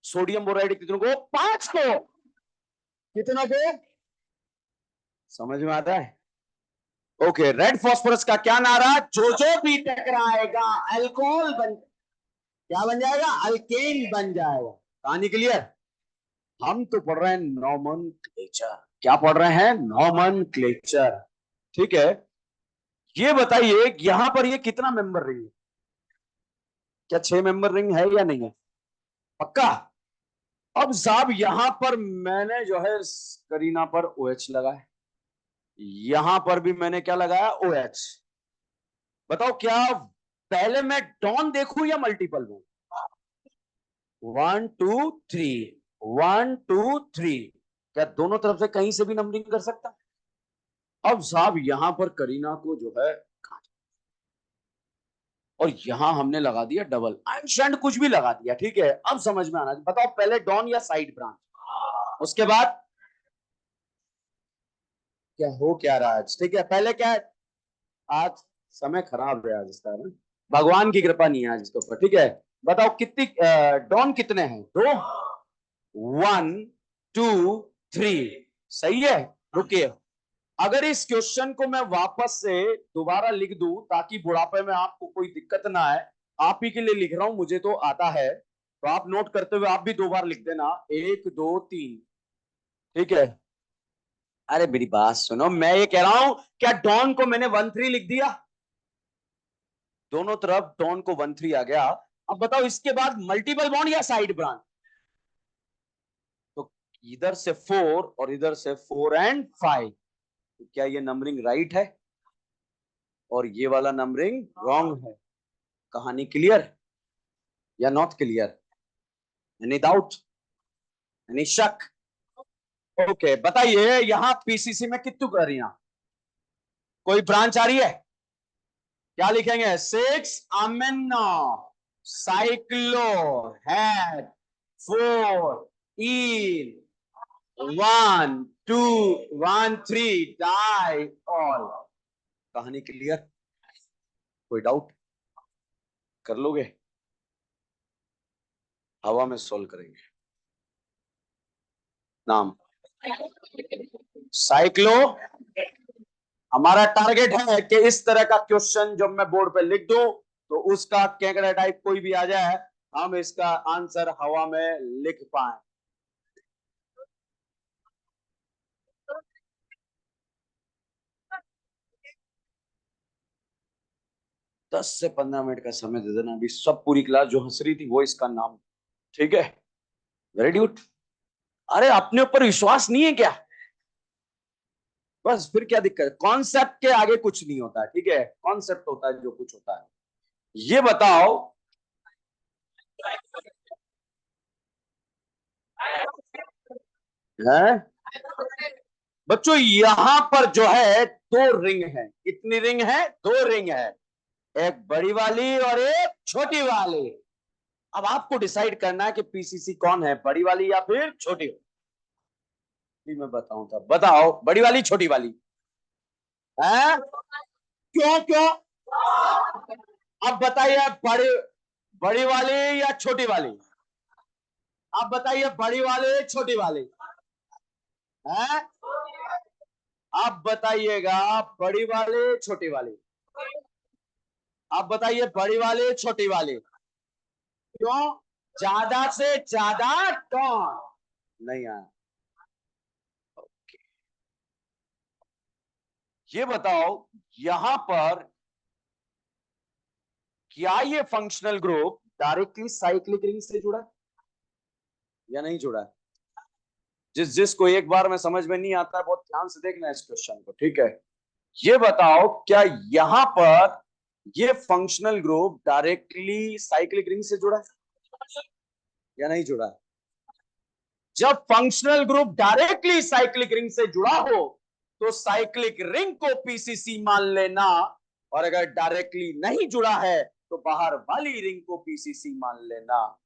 सोडियम बोराइड कितनों को? 5 को। कितनों को? समझ में आता है? ओके, रेड फास्फोरस का क्या नारा? जो जो भी टकराएगा अल्कोहल बन, क्या बन जाएगा? अल्केन बन जाएगा। कहानी क्लियर? हम तो पढ़ रहे हैं नोमेनक्लेचर। क्या पढ़ रहे हैं? नोमेनक्लेचर। ठीक है, ये बताइए यहां पर ये कितना मेंबर रिंग है? क्या 6 मेंबर रिंग है या नहीं है? पक्का? अब साहब यहां पर मैंने जो है करीना पर OH लगाया, यहां पर भी मैंने क्या लगाया? OH। बताओ क्या पहले मैं डॉन देखूं या मल्टीपल हूं? 1 2 3, 1 2 3। क्या दोनों तरफ से कहीं से भी नंबरिंग कर सकता? अब साहब यहां पर करीना को जो है, और यहां हमने लगा दिया डबल आइंस्टाइन, कुछ भी लगा दिया। ठीक है, अब समझ में आना। बताओ पहले डॉन या साइड ब्रांच? उसके बाद क्या हो क्या रहा है? ठीक है, पहले क्या है? आज समय खराब है आज इसका ना, भगवान की कृपा नहीं है आज इसके ऊपर। ठीक है, बताओ कितनी डॉन कितने हैं? 2, 1 2 3। सही है। रुकिए, अगर इस क्वेश्चन को मैं वापस से दोबारा लिख दूं ताकि बुढ़ापे में आपको कोई दिक्कत ना आए, आप ही के लिए लिख रहा हूं, मुझे तो आता है, तो आप नोट करते हुए आप भी 2 बार लिख देना, 1 2 3। ठीक है, अरे मेरी बात सुनो, मैं ये कह रहा हूं क्या डॉन को मैंने 1 3 लिख दिया? दोनों तरफ डॉन को 1 3 आ गया। अब बताओ इसके बाद मल्टीपल बॉन्ड या साइड ब्रांच? तो इधर से 4 और इधर से 4 एंड 5। तो क्या ये नंबरिंग राइट है और ये वाला नंबरिंग रॉन्ग है? कहानी क्लियर या not clear? Any doubt? Any शक? ओके, बताइए यहां PCC में कितनी कर रही हैं? कोई ब्रांच आ रही है? क्या लिखेंगे? 6 अमीनो साइक्लो हेड 4 इन 1 2 1 3 डाई ऑल। कहानी क्लियर? कोई डाउट? कर लोगे? हवा में सोल्व करेंगे। नाम साइक्लो। हमारा टारगेट है कि इस तरह का क्वेश्चन जब मैं बोर्ड पे लिख दूं तो उसका केकड़ा टाइप कोई भी आ जाए, हम इसका आंसर हवा में लिख पाए। दस से 15 मिनट का समय दे देना, अभी सब पूरी क्लास जो हंस रही थी वो इसका नाम। ठीक है, वेरी गुड। अरे अपने ऊपर विश्वास नहीं है क्या? बस फिर क्या दिक्कत है? कॉन्सेप्ट के आगे कुछ नहीं होता है। ठीक है, कॉन्सेप्ट होता है जो कुछ होता है। ये बताओ, है बच्चों यहां पर जो है 2 रिंग है। कितनी रिंग है? 2 रिंग है, एक बड़ी वाली और एक छोटी वाली। अब आपको डिसाइड करना है कि PCC कौन है, बड़ी वाली या फिर छोटी वाली। मैं बताऊं था, बताओ बड़ी वाली छोटी वाली है? क्यों क्यों? अब बताइए बड़ी बड़ी वाली या छोटी वाली? आप बताइए बड़ी वाली छोटी वाली? हैं? आप बताइएगा बड़ी वाली छोटी वाली? आप बताइए बड़ी वाली छोटी वाली? क्यों? ज्यादा से ज्यादा कौन? नहीं आया। ये बताओ यहां पर क्या ये functional group directly cyclic ring से जुड़ा या नहीं जुड़ा? जिसको एक बार में समझ में नहीं आता है बहुत ध्यान से देखना है इस क्वेश्चन को, ठीक है? ये बताओ क्या यहां पर ये functional group directly cyclic ring से जुड़ा है या नहीं जुड़ा है? जब functional group directly cyclic ring से जुड़ा हो तो साइक्लिक रिंग को पीसीसी मान लेना, और अगर डायरेक्टली नहीं जुड़ा है तो बाहर वाली रिंग को पीसीसी मान लेना,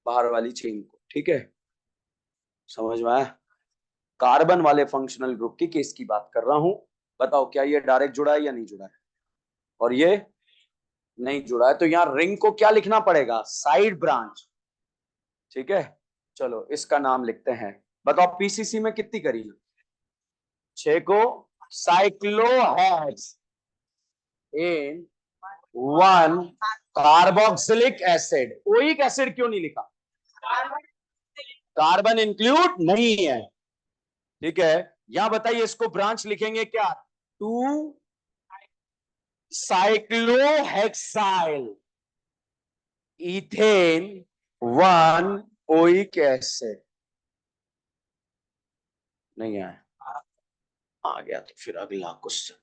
बाहर वाली चेन को, ठीक है? समझ में आया? कार्बन वाले फंक्शनल ग्रुप की केस की बात कर रहा हूं। बताओ क्या ये डायरेक्ट जुड़ा है या नहीं जुड़ा है? और ये नहीं जुड़ा है तो यहां रिंग को क्या लिखना पड़ेगा? साइड ब्रांच, ठीक है? चलो इसका नाम लिखते हैं। बताओ पीसीसी में कितनी करी? 6 को साइक्लोहेक्स इन 1 कार्बोक्सिलिक एसिड। ओइक एसिड क्यों नहीं लिखा? कार्बन इंक्लूड नहीं है, ठीक है? यहां बताइए इसको ब्रांच लिखेंगे क्या? 2 साइक्लोहेक्साइल इथेन 1 ओइक एसिड। नहीं आया? आ गया तो फिर अगला क्वेश्चन।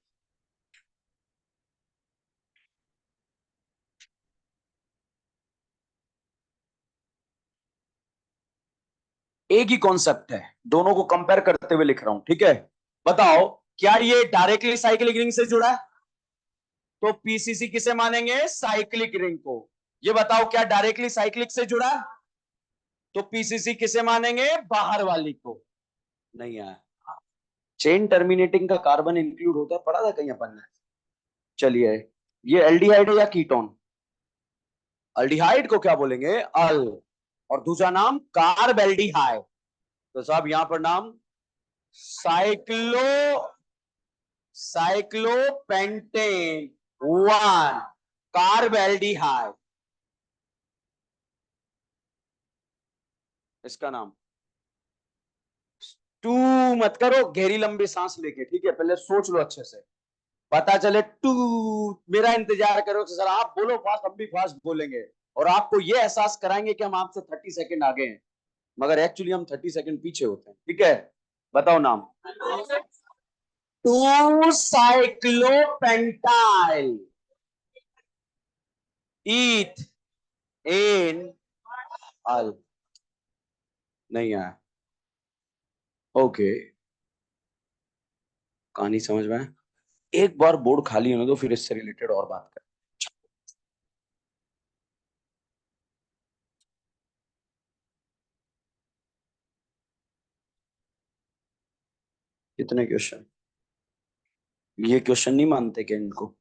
एक ही कॉन्सेप्ट है, दोनों को कंपेयर करते हुए लिख रहा हूं, ठीक है? बताओ क्या ये डायरेक्टली साइक्लिक रिंग से जुड़ा है? तो पीसीसी किसे मानेंगे? साइक्लिक रिंग को। ये बताओ क्या डायरेक्टली साइक्लिक से जुड़ा है? तो पीसीसी किसे मानेंगे? बाहर वाली को। नहीं आया? चेन टर्मिनेटिंग का कार्बन इंक्लूड होता है, पढ़ा था कहीं अपन ने? चलिए, ये एल्डिहाइड है या कीटोन? अल्डिहाइड को क्या बोलेंगे? अल। और दूसरा नाम कार्ब एल्डिहाइड। तो साहब यहां पर नाम साइक्लो साइक्लोपेंटेन 1 कार्ब एल्डिहाइड। इसका नाम टू मत करो गहरी लंबी सांस लेके, ठीक है? पहले सोच लो अच्छे से, पता चले टू। मेरा इंतजार करो सर, आप बोलो फास्ट, हम भी फास्ट बोलेंगे और आपको ये एहसास कराएंगे कि हम आपसे 30 सेकंड आगे हैं, मगर एक्चुअली हम 30 सेकंड पीछे होते हैं, ठीक है? बताओ नाम। टू साइक्लोपेंटाइल ईथ एन अल। नहीं आया? ओके, कहानी समझ में आया? एक बार बोर्ड खाली होने दो फिर इससे रिलेटेड और बात करें। कितने क्वेश्चन? ये क्वेश्चन नहीं मानते क्या इनको?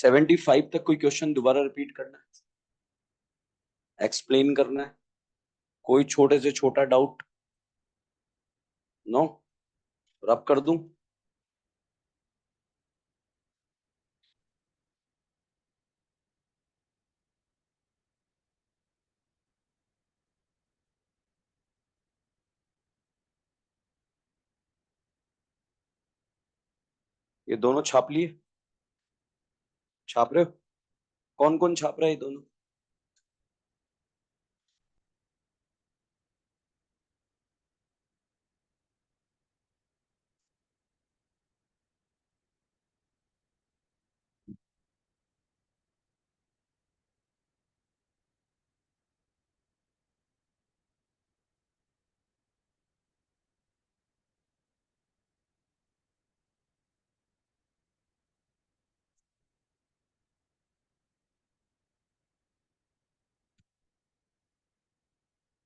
75 तक कोई क्वेश्चन दोबारा रिपीट करना है, एक्सप्लेन करना है, कोई छोटे से छोटा डाउट? नो? रब कर दूं? ये दोनों छाप लिए? छाप रहे हो? कौन कौन छाप रहा है ये दोनों?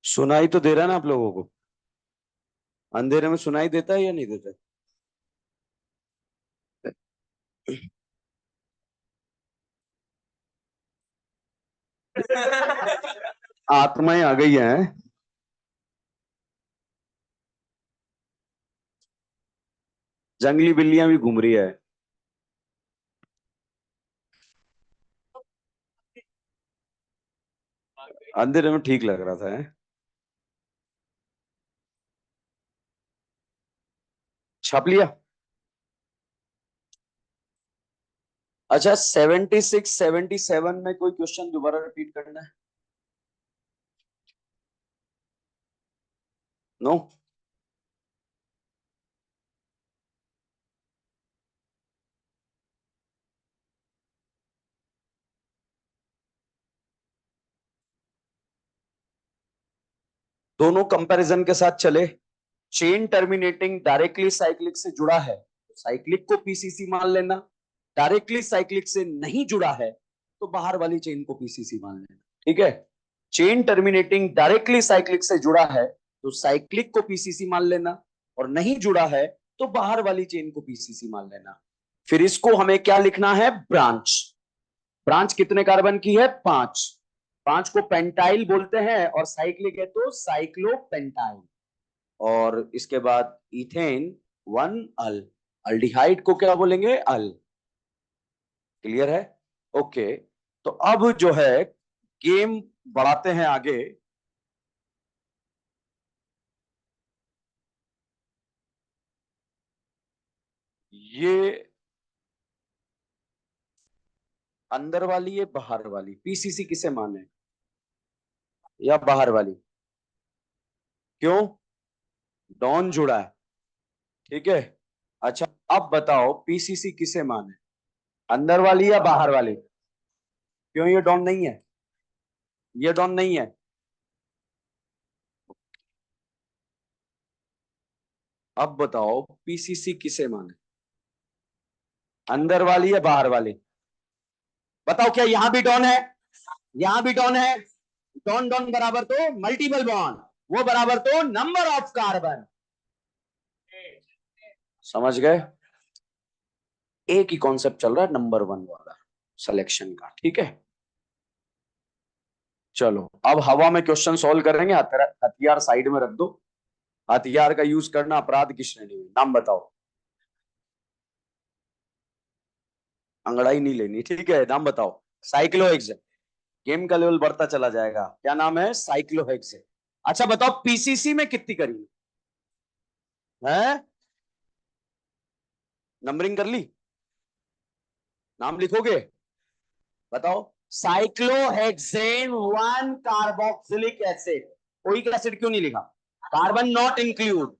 सुनाई तो दे रहा है ना आप लोगों को? अंधेरे में सुनाई देता है या नहीं देता? आत्माएं आ गई हैं। जंगली बिल्लियां भी घूम रही है। अंधेरे में ठीक लग रहा था है? छाप लिया? अच्छा, 76 77 में कोई क्वेश्चन दोबारा रिपीट करना है? नो? दोनों कंपैरिजन के साथ चले। चेन टर्मिनेटिंग डायरेक्टली साइक्लिक से जुड़ा है तो साइक्लिक को पीसीसी मान लेना, डायरेक्टली साइक्लिक से नहीं जुड़ा है तो बाहर वाली चेन को पीसीसी मान लेना। ठीक है? चेन टर्मिनेटिंग डायरेक्टली साइक्लिक से जुड़ा है तो साइक्लिक को पीसीसी मान लेना, और नहीं जुड़ा है तो बाहर वाली चेन को पीसीसी मान लेना। फिर इसको हमें क्या लिखना है? ब्रांच। ब्रांच कितने कार्बन की है? 5। 5 को पेंटाइल बोलते हैं और साइक्लिक है तो साइक्लोपेंटाइल। और इसके बाद इथेन 1 अल। अल्डिहाइड को क्या बोलेंगे? अल। क्लियर है? ओके। तो अब जो है गेम बढ़ाते हैं आगे। ये अंदर वाली है बाहर वाली, पीसीसी किसे माने? या बाहर वाली? क्यों? डॉन जुड़ा है। ठीक है। अच्छा, अब बताओ पीसीसी किसे माने, अंदर वाली या बाहर वाली? क्यों ये डॉन नहीं है? ये डॉन नहीं है। अब बताओ पीसीसी किसे माने, अंदर वाली या बाहर वाली? बताओ, क्या यहां भी डॉन है? यहां भी डॉन है? डॉन डॉन बराबर तो मल्टीपल बॉन्ड, वो बराबर तो नंबर ऑफ कार्बन। समझ गए? एक ही कॉन्सेप्ट चल रहा है, नंबर वन वाला सिलेक्शन का। ठीक है, चलो अब हवा में क्वेश्चन सॉल्व करेंगे। हथियार साइड में रख दो। हथियार का यूज करना अपराध की श्रेणी में। नाम बताओ। अंगड़ाई नहीं लेनी, ठीक है? नाम बताओ। साइक्लोहेक्सेन। गेम का लेवल बढ़ता चला जाएगा। क्या नाम है? साइक्लोहेक्सेन। अच्छा बताओ पीसीसी में कितनी करी है? नंबरिंग कर ली? नाम लिखोगे? बताओ। Cyclohexane 1 carboxylic acid. कोई एसिड क्यों नहीं लिखा? Carbon not include.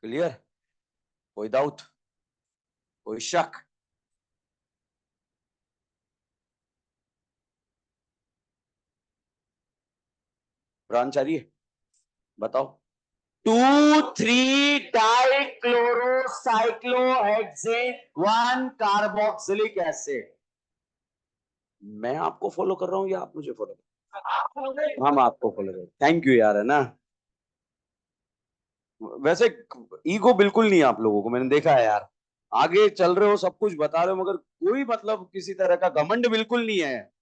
क्लियर? कोई डाउट? कोई शक? ब्रांच आ रही है? बताओ। 2,3 डाइक्लोरोसाइक्लोहेक्सेन 1 कार्बोक्सिलिक एसिड। मैं आपको फॉलो कर रहा हूं या आप मुझे फॉलो कर रहे हैं? हम आपको फॉलो कर रहे हैं। थैंक यू यार, है ना? वैसे ईगो बिल्कुल नहीं है आप लोगों को, मैंने देखा है यार। आगे चल रहे हो, सब कुछ बता रहे हो, मगर कोई मतलब किसी तरह का घमंड बिल्कुल नहीं है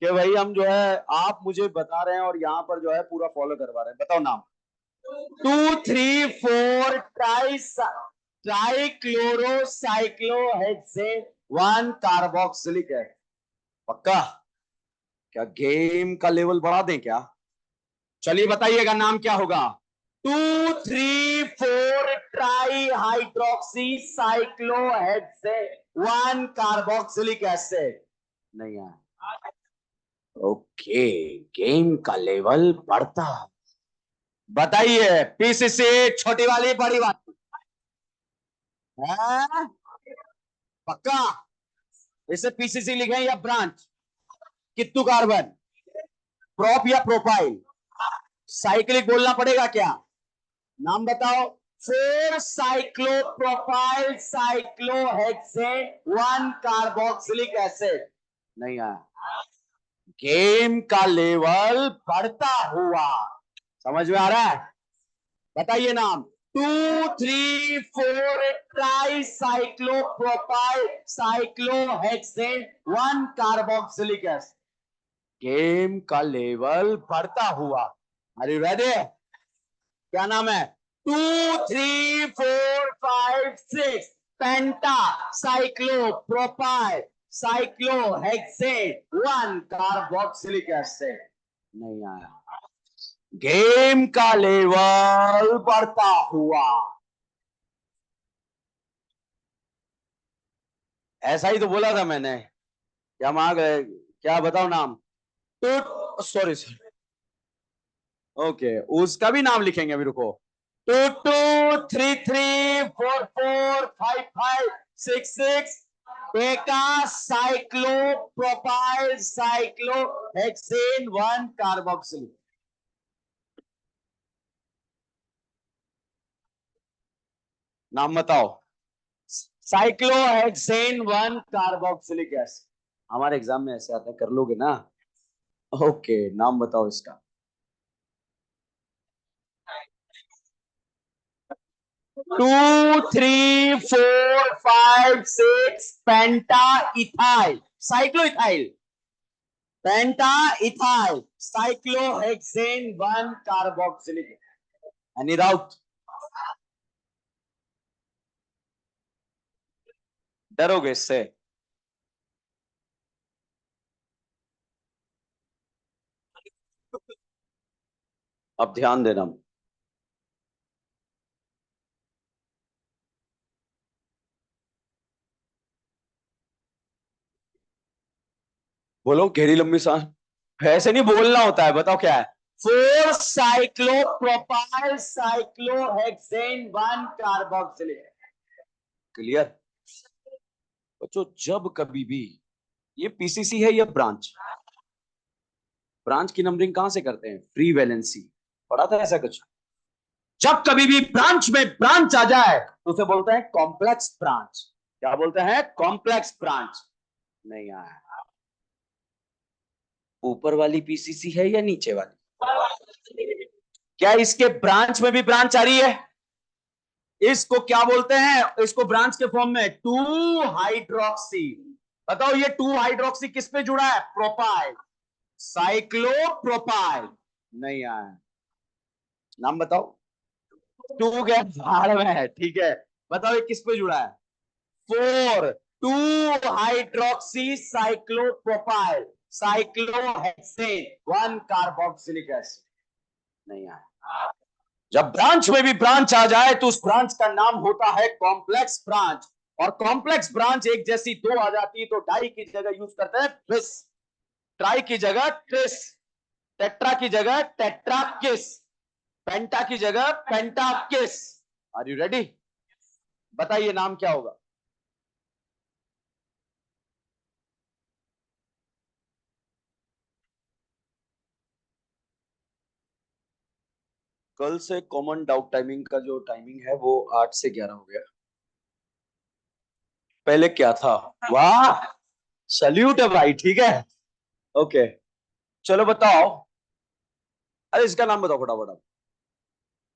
कि भाई हम जो है, आप मुझे बता रहे हैं और यहाँ पर जो है पूरा फॉलो करवा रहे हैं। बताओ नाम। 2, 3, 4 ट्राइक्लोरोसाइक्लोहेक्सेन 1 कार्बोक्सिलिक है। पक्का? क्या गेम का लेवल बढ़ा दें क्या? चलिए बताइएगा नाम क्या होगा। 2, 3, 4 try hydroxy cyclohexane 1 carboxylic acid. नहीं है। ओके, गेम का लेवल बढ़ता। बताइए पीसीसी, छोटी वाली बड़ी वाली? है? पक्का? इसे पीसीसी लिखें या ब्रांच? कित्तू कार्बन, प्रोप या प्रोपाइल? साइक्लिक बोलना पड़ेगा क्या? नाम बताओ। 4 साइक्लोप्रोपाइल साइक्लोहेक्सेन 1 कार्बोक्सिलिक एसिड। नहीं आया। गेम का लेवल बढ़ता हुआ। समझ में आ रहा है? बताइए नाम। 2, 3, 4 tri cyclopropyl cyclohexane 1 carboxylic acid. Game का लेवल बढ़ता हुआ। Are you ready? क्या नाम है? 2, 3, 4, 5, 6 penta cyclopropyl cyclohexane 1 carboxylic acid. नहीं आया। गेम का लेवल बढ़ता हुआ। ऐसा ही तो बोला था मैंने। क्या मांग है? क्या बताओ नाम? टू, सॉरी सॉरी, ओके, उसका भी नाम लिखेंगे अभी, रुको। 2, 2, 3, 3, 4, 4, 5, 5, 6, 6 बेका cyclo propyl cyclo hexane 1 carboxyl. नाम बताओ। Cyclohexane 1 carboxylic acid. हमारे एग्जाम में ऐसे आता है, कर लोगे ना? ओके, नाम बताओ इसका। 2, 3, 4, 5, 6 penta ethyl cycloethyl. Penta ethyl cyclohexane 1 carboxylic. Any doubt? डरोगे इससे? अब ध्यान देना। बोलो घेरी लंबी सांस। ऐसे नहीं बोलना होता है, बताओ क्या है। 4 साइक्लोप्रोपाइल साइक्लोहेक्सेन 1 कार्बोक्सिलिक। क्लियर? बच्चों जब कभी भी, ये पीसीसी है या ब्रांच? ब्रांच की नंबरिंग कहां से करते हैं? Free valency. पढ़ा था ऐसा कुछ? जब कभी भी ब्रांच में ब्रांच आ जाए तो उसे बोलते हैं कॉम्प्लेक्स ब्रांच। क्या बोलते हैं? Complex branch. नहीं आया। ऊपर वाली पीसीसी है या नीचे वाली? क्या इसके ब्रांच में भी ब्रांच आ रही है? इसको क्या बोलते हैं? इसको ब्रांच के फॉर्म में 2 हाइड्रोक्सी। बताओ ये 2 हाइड्रोक्सी किस पे जुड़ा है? Propyl, cyclopropyl. नहीं आया। नाम बताओ। 2 के भाड़ में है, ठीक है। बताओ ये किस पे जुड़ा है? 4, 2 hydroxy cyclopropyl cyclohexane 1 carboxylic acid. नहीं आया। जब ब्रांच में भी ब्रांच आ जाए तो उस ब्रांच का नाम होता है कॉम्प्लेक्स ब्रांच। और कॉम्प्लेक्स ब्रांच एक जैसी दो आ जाती है तो डाई की जगह यूज करते हैं ट्विस, ट्राई की जगह ट्रिस, टेट्रा की जगह टेट्रा किस, पेंटा की जगह पेंटा किस। Are you ready? बताइए नाम क्या होगा। कल से कॉमन डाउट टाइमिंग का जो टाइमिंग है वो 8 से 11 हो गया। पहले क्या था? वाह, सल्यूट है भाई, ठीक है। ओके, चलो बताओ। अरे इसका नाम बताओ फटाफट आप।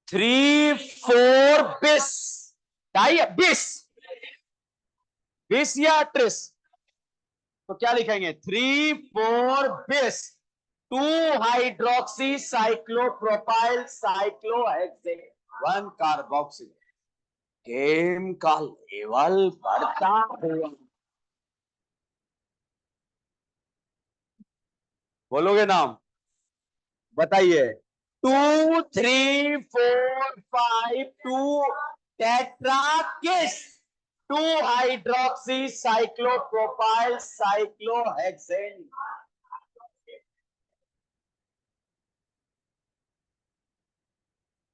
3, 4 बिस। डाई बिस। बिस या ट्रिस? तो क्या लिखेंगे? 3,4 बिस 2 hydroxy cyclopropyl cyclohexane 1 carboxyl. Game का लेवल बढ़ता हुआ। बोलोगे नाम? बताइए। 2, 3, 4, 5 टेट्रा किस 2 हाइड्रोक्सी साइक्लोप्रोपाइल साइक्लोहेक्सेन।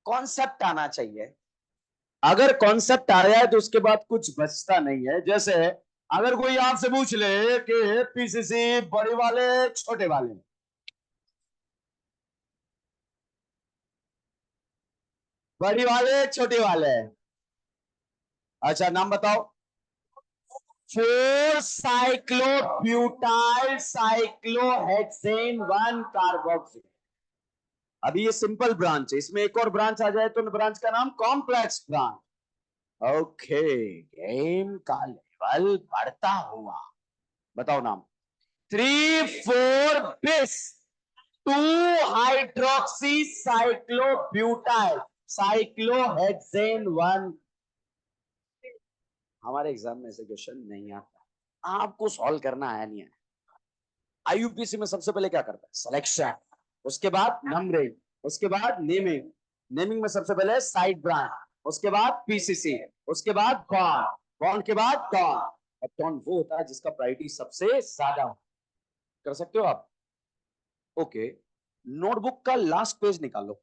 कॉन्सेप्ट आना चाहिए। अगर कॉन्सेप्ट आ जाए तो उसके बाद कुछ बचता नहीं है। जैसे अगर कोई आपसे पूछ ले कि पीसीसी बड़े वाले छोटे वाले, बड़ी वाले छोटे वाले, अच्छा नाम बताओ। 4 साइक्लोब्यूटाइल साइक्लोहेक्सेन 1 कार्बोक्सिल। अभी ये सिंपल ब्रांच है, इसमें एक और ब्रांच आ जाए तो ब्रांच का नाम कॉम्प्लेक्स ब्रांच। ओके, गेम का लेवल बढ़ता हुआ। बताओ नाम। 3, 4 बिस 2 हाइड्रोक्सी साइक्लोब्यूटाइल साइक्लोहेक्सेन 1। हमारे एग्जाम में ऐसे क्वेश्चन नहीं आता, आपको सॉल्व करना आया नहीं है। आईयूपीसी में सबसे पहले क्या करता है? सिलेक्शन, उसके बाद नंबरिंग, उसके बाद नेमिंग। नेमिंग में सबसे पहले साइड ब्रांच, उसके बाद पीसीसी, उसके बाद बॉन्ड, बॉन्ड के बाद टॉन। और टॉन वो होता है जिसका प्रायोरिटी सबसे ज्यादा हो। कर सकते हो आप? ओके, नोटबुक का लास्ट पेज निकालो।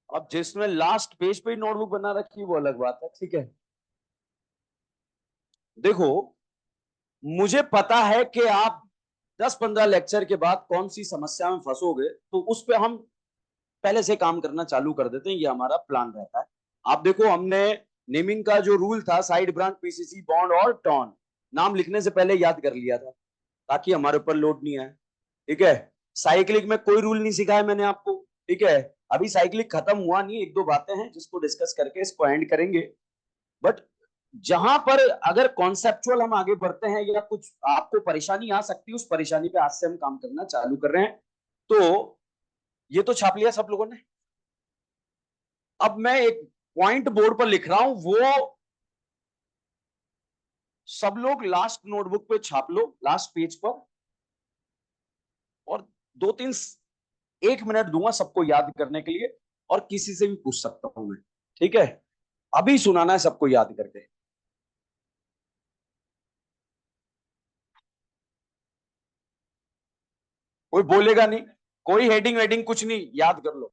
अब जिसमें लास्ट पेज पे नोटबुक बना रखी है वो अलग बात है, ठीक है। देखो, मुझे पता है कि आप 10-15 लेक्चर के बाद कौन सी समस्या में फंसोगे, तो उस पे हम पहले से काम करना चालू कर देते हैं, ये हमारा प्लान रहता है। आप देखो, हमने नेमिंग का जो रूल था, साइड ब्रांच, पीसीसी, बॉन्ड और टॉन, नाम लिखने से पहले याद कर लिया था ताकि हमारे ऊपर लोड नहीं आए, ठीक है। साइक्लिक में कोई रूल नहीं सिखाया मैंने आपको, ठीक है। अभी साइक्लिक खत्म हुआ नहीं, एक दो बातें हैं जिसको डिस्कस करके इसको एंड करेंगे। बट जहां पर अगर कॉन्सेप्चुअल हम आगे बढ़ते हैं या कुछ आपको परेशानी आ सकती है, उस परेशानी पे आज से हम काम करना चालू कर रहे हैं। तो ये तो छाप लिया सब लोगों ने। अब मैं एक पॉइंट बोर्ड पर लिख रहा हूं, वो सब लोग लास्ट नोटबुक पे छाप लो, लास्ट पेज पर। और 1 मिनट दूंगा सबको याद करने के लिए, और किसी से भी पूछ सकता हूं मैं, ठीक है। अभी सुनाना है सबको याद करके। कोई बोलेगा नहीं, कोई हेडिंग वेडिंग कुछ नहीं, याद कर लो।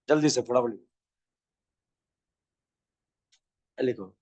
जल्दी से फटाफट लिखो।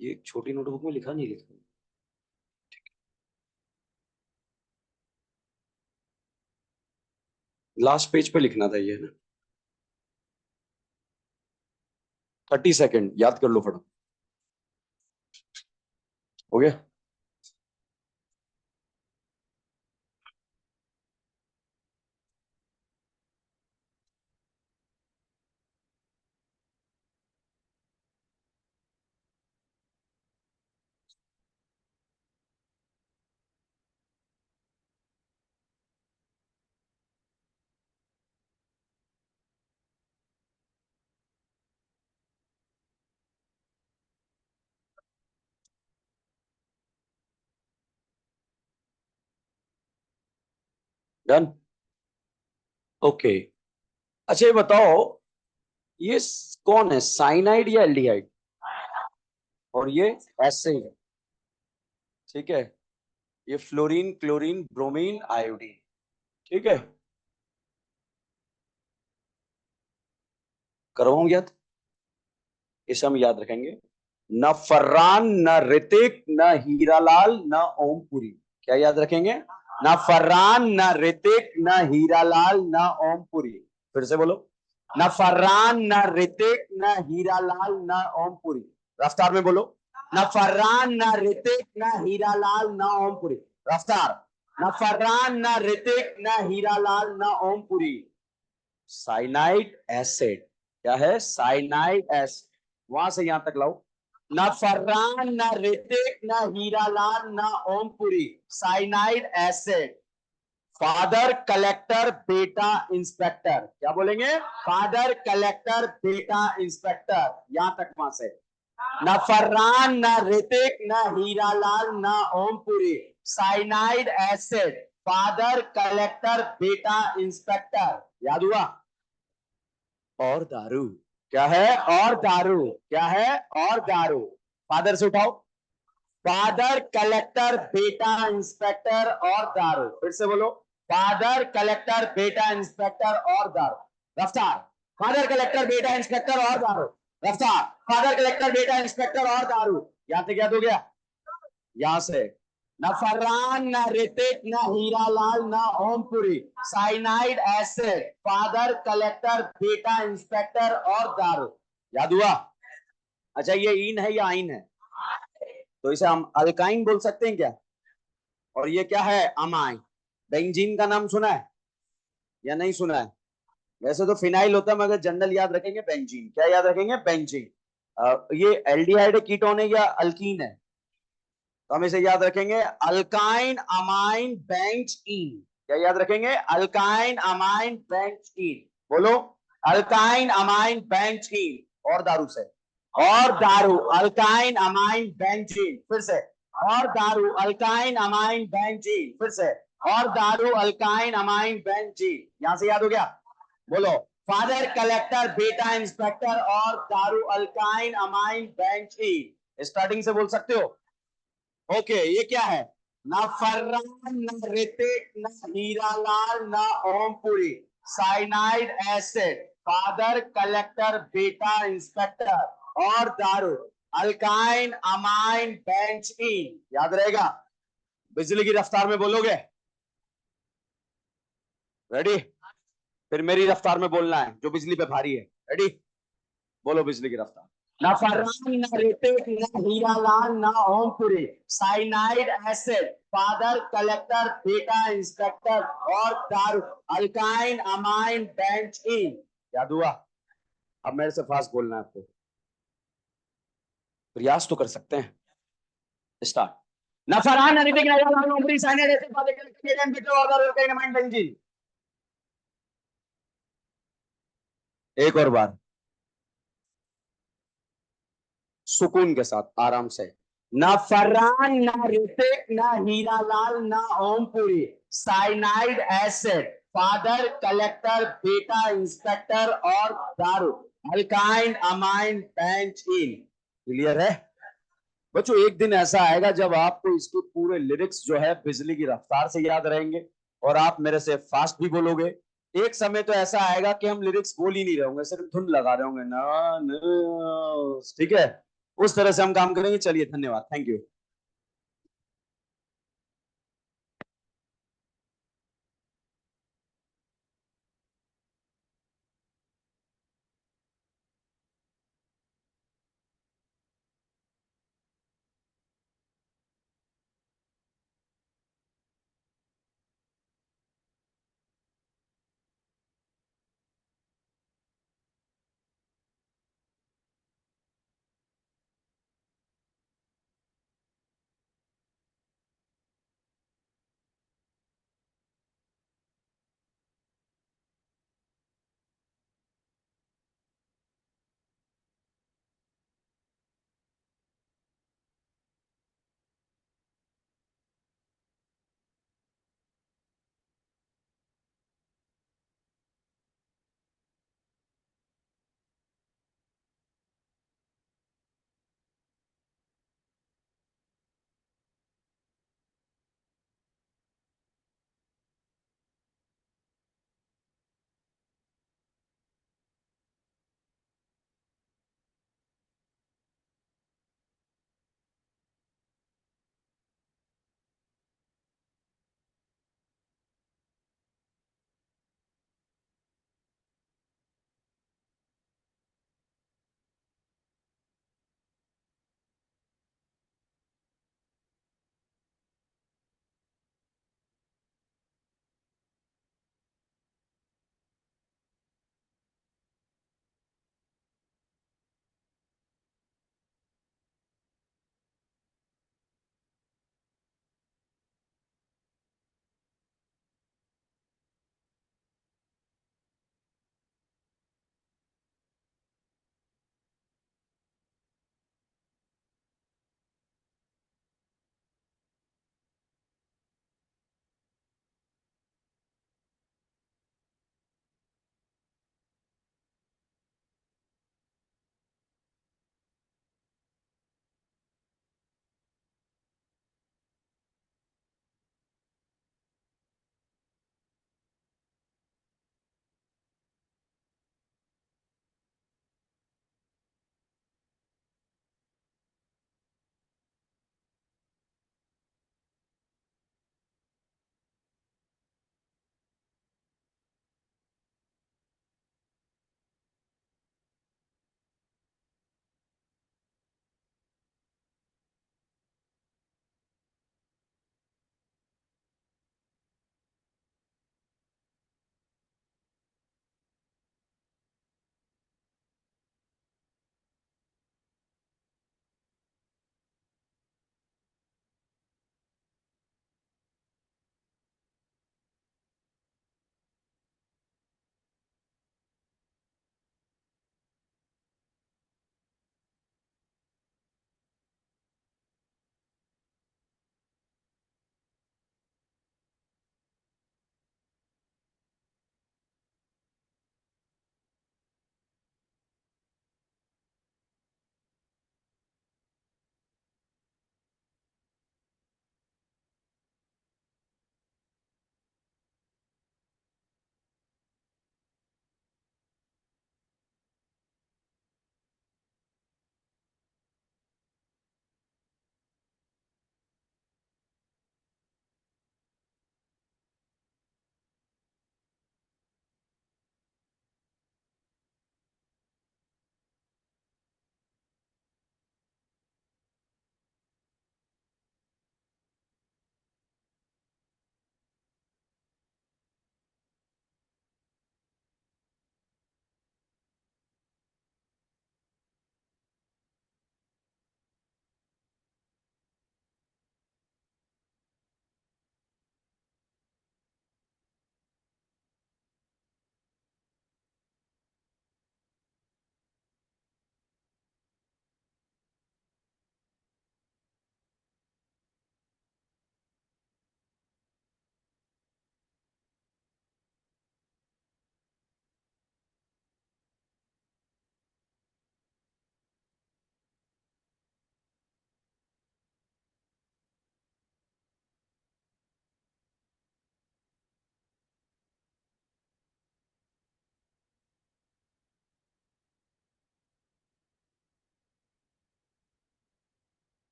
ये एक छोटी नोटबुक में लिखा नहीं लिखा? लास्ट पेज पे लिखना था ये ना। 30 सेकेंड, याद कर लो फटाफट। हो गया? डन। ओके। अच्छा ये बताओ, ये कौन है, साइनाइड या एल्डिहाइड? और ये एसिड, ठीक है। ये फ्लोरीन, क्लोरीन, ब्रोमीन, आयोडीन, ठीक है। करवाऊं याद? इसे हम याद रखेंगे। न फर्रान, न ऋतिक, न हीरालाल, न ओमपुरी। क्या याद रखेंगे? न फर्रान, न ऋतिक, न हीरालाल, न ओमपुरी। फिर से बोलो। न फर्रान, न ऋतिक, न हीरालाल, न ओमपुरी। रफ्तार में बोलो। न फर्रान, न ऋतिक, न हीरालाल, न ओमपुरी। रफ्तार। न फर्रान, न ऋतिक, न हीरालाल, न ओमपुरी। Cyanide acid. क्या है? Cyanide acid. वहां से यहां तक लाओ। न फर्रान, न ऋतिक, न हीरालाल, न Om Puri. Cyanide acid. Father collector, बेटा इंस्पेक्टर। क्या बोलेंगे? फादर कलेक्टर, बेटा इंस्पेक्टर। यहां तक वहां से। न फर्रान, न ऋतिक, न हीरालाल, न Om Puri. Cyanide acid. Father collector, बेटा इंस्पेक्टर। याद हुआ? और दारू। क्या है? और दारू। क्या है? और दारू। फादर से उठाओ। फादर कलेक्टर, बेटा इंस्पेक्टर, और दारू। फिर से बोलो। फादर कलेक्टर, बेटा इंस्पेक्टर, और दारू। रफ्तार। फादर कलेक्टर, बेटा इंस्पेक्टर, और दारू। रफ्तार। फादर कलेक्टर, बेटा इंस्पेक्टर, और दारू। यहां तक याद हो गया? यहां से। न फरहान, न ऋतिक, न हीरालाल, न Om Puri. Cyanide acid. Father collector, बेटा इंस्पेक्टर, और दारू। याद हुआ? अच्छा ये इन है या आइन है? तो इसे हम अल्काइन बोल सकते हैं क्या? और ये क्या है? अमाइन। बेंजीन का नाम सुना है या नहीं सुना है? वैसे तो फिनाइल होता है, मगर जनरल याद रखेंगे बेंजीन। क्या याद रखेंगे? बेंजीन। ये एल्डिहाइड कीटोन है या अल्कीन है? तो हम इसे याद रखेंगे अल्काइन अमाइन बेंच इन। क्या याद रखेंगे? अल्काइन अमाइन बेंच इन। बोलो। अल्काइन अमाइन बेंच इन। और दारू से। और दारू। Alkyne amine benzene. फिर से। और दारू। Alkyne amine benzene. फिर से। और दारू। Alkyne amine benzene. यहां से याद हो गया? बोलो। फादर कलेक्टर, बेटा इंस्पेक्टर, और दारू। Alkyne amine benzene. स्टार्टिंग से बोल सकते हो? ओके ये क्या है? ना फर्रान, न ऋतिक, न हीरालाल, न Om Puri. Cyanide acid. Father collector, बेटा इंस्पेक्टर, और दारू। Alkyne amine benzene. याद रहेगा? बिजली की रफ्तार में बोलोगे? रेडी? फिर मेरी रफ्तार में बोलना है जो बिजली पे भारी है। रेडी? बोलो बिजली की रफ्तार। न फरहान, न ऋतिक, न हीरालाल, न Om Puri. Cyanide acid. Father collector, बेटा इंस्पेक्टर, और दारू। अल्काइन अमाइन बेंच इन। याद हुआ? अब मेरे से फास्ट बोलना है आपको। प्रयास तो कर सकते हैं। स्टार्ट। न फरहान, न ऋतिक, न हीरालाल, न Om Puri. Cyanide acid. Father collector, बेटा इंस्पेक्टर, और दारू। अल्काइन अमाइन बेंच इन। एक और बार, सुकून के साथ, आराम से। न फरहान, न ऋतिक, न हीरालाल, न Om Puri. Cyanide acid. Father collector, बेटा इंस्पेक्टर, और दारू। अल्काइन अमाइन बेंच इन। क्लियर है? बच्चों एक दिन ऐसा आएगा जब आपको इसके पूरे लिरिक्स जो है बिजली की रफ्तार से याद रहेंगे, और आप मेरे से फास्ट भी बोलोगे। एक समय तो ऐसा आएगा कि हम लिरिक्स बोल ही नहीं रहे होंगे, सिर्फ धुन लगा रहे होंगे ना ना। ठीक है? उस तरह से हम काम करेंगे। चलिए धन्यवाद, थैंक यू।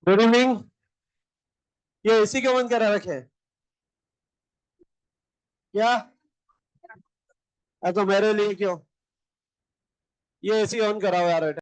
Good evening. ये एसी क्यों बंद करा रखे हैं? क्या? तो मेरे लिए क्यों? ये एसी ऑन करा हुआ यार बेटा।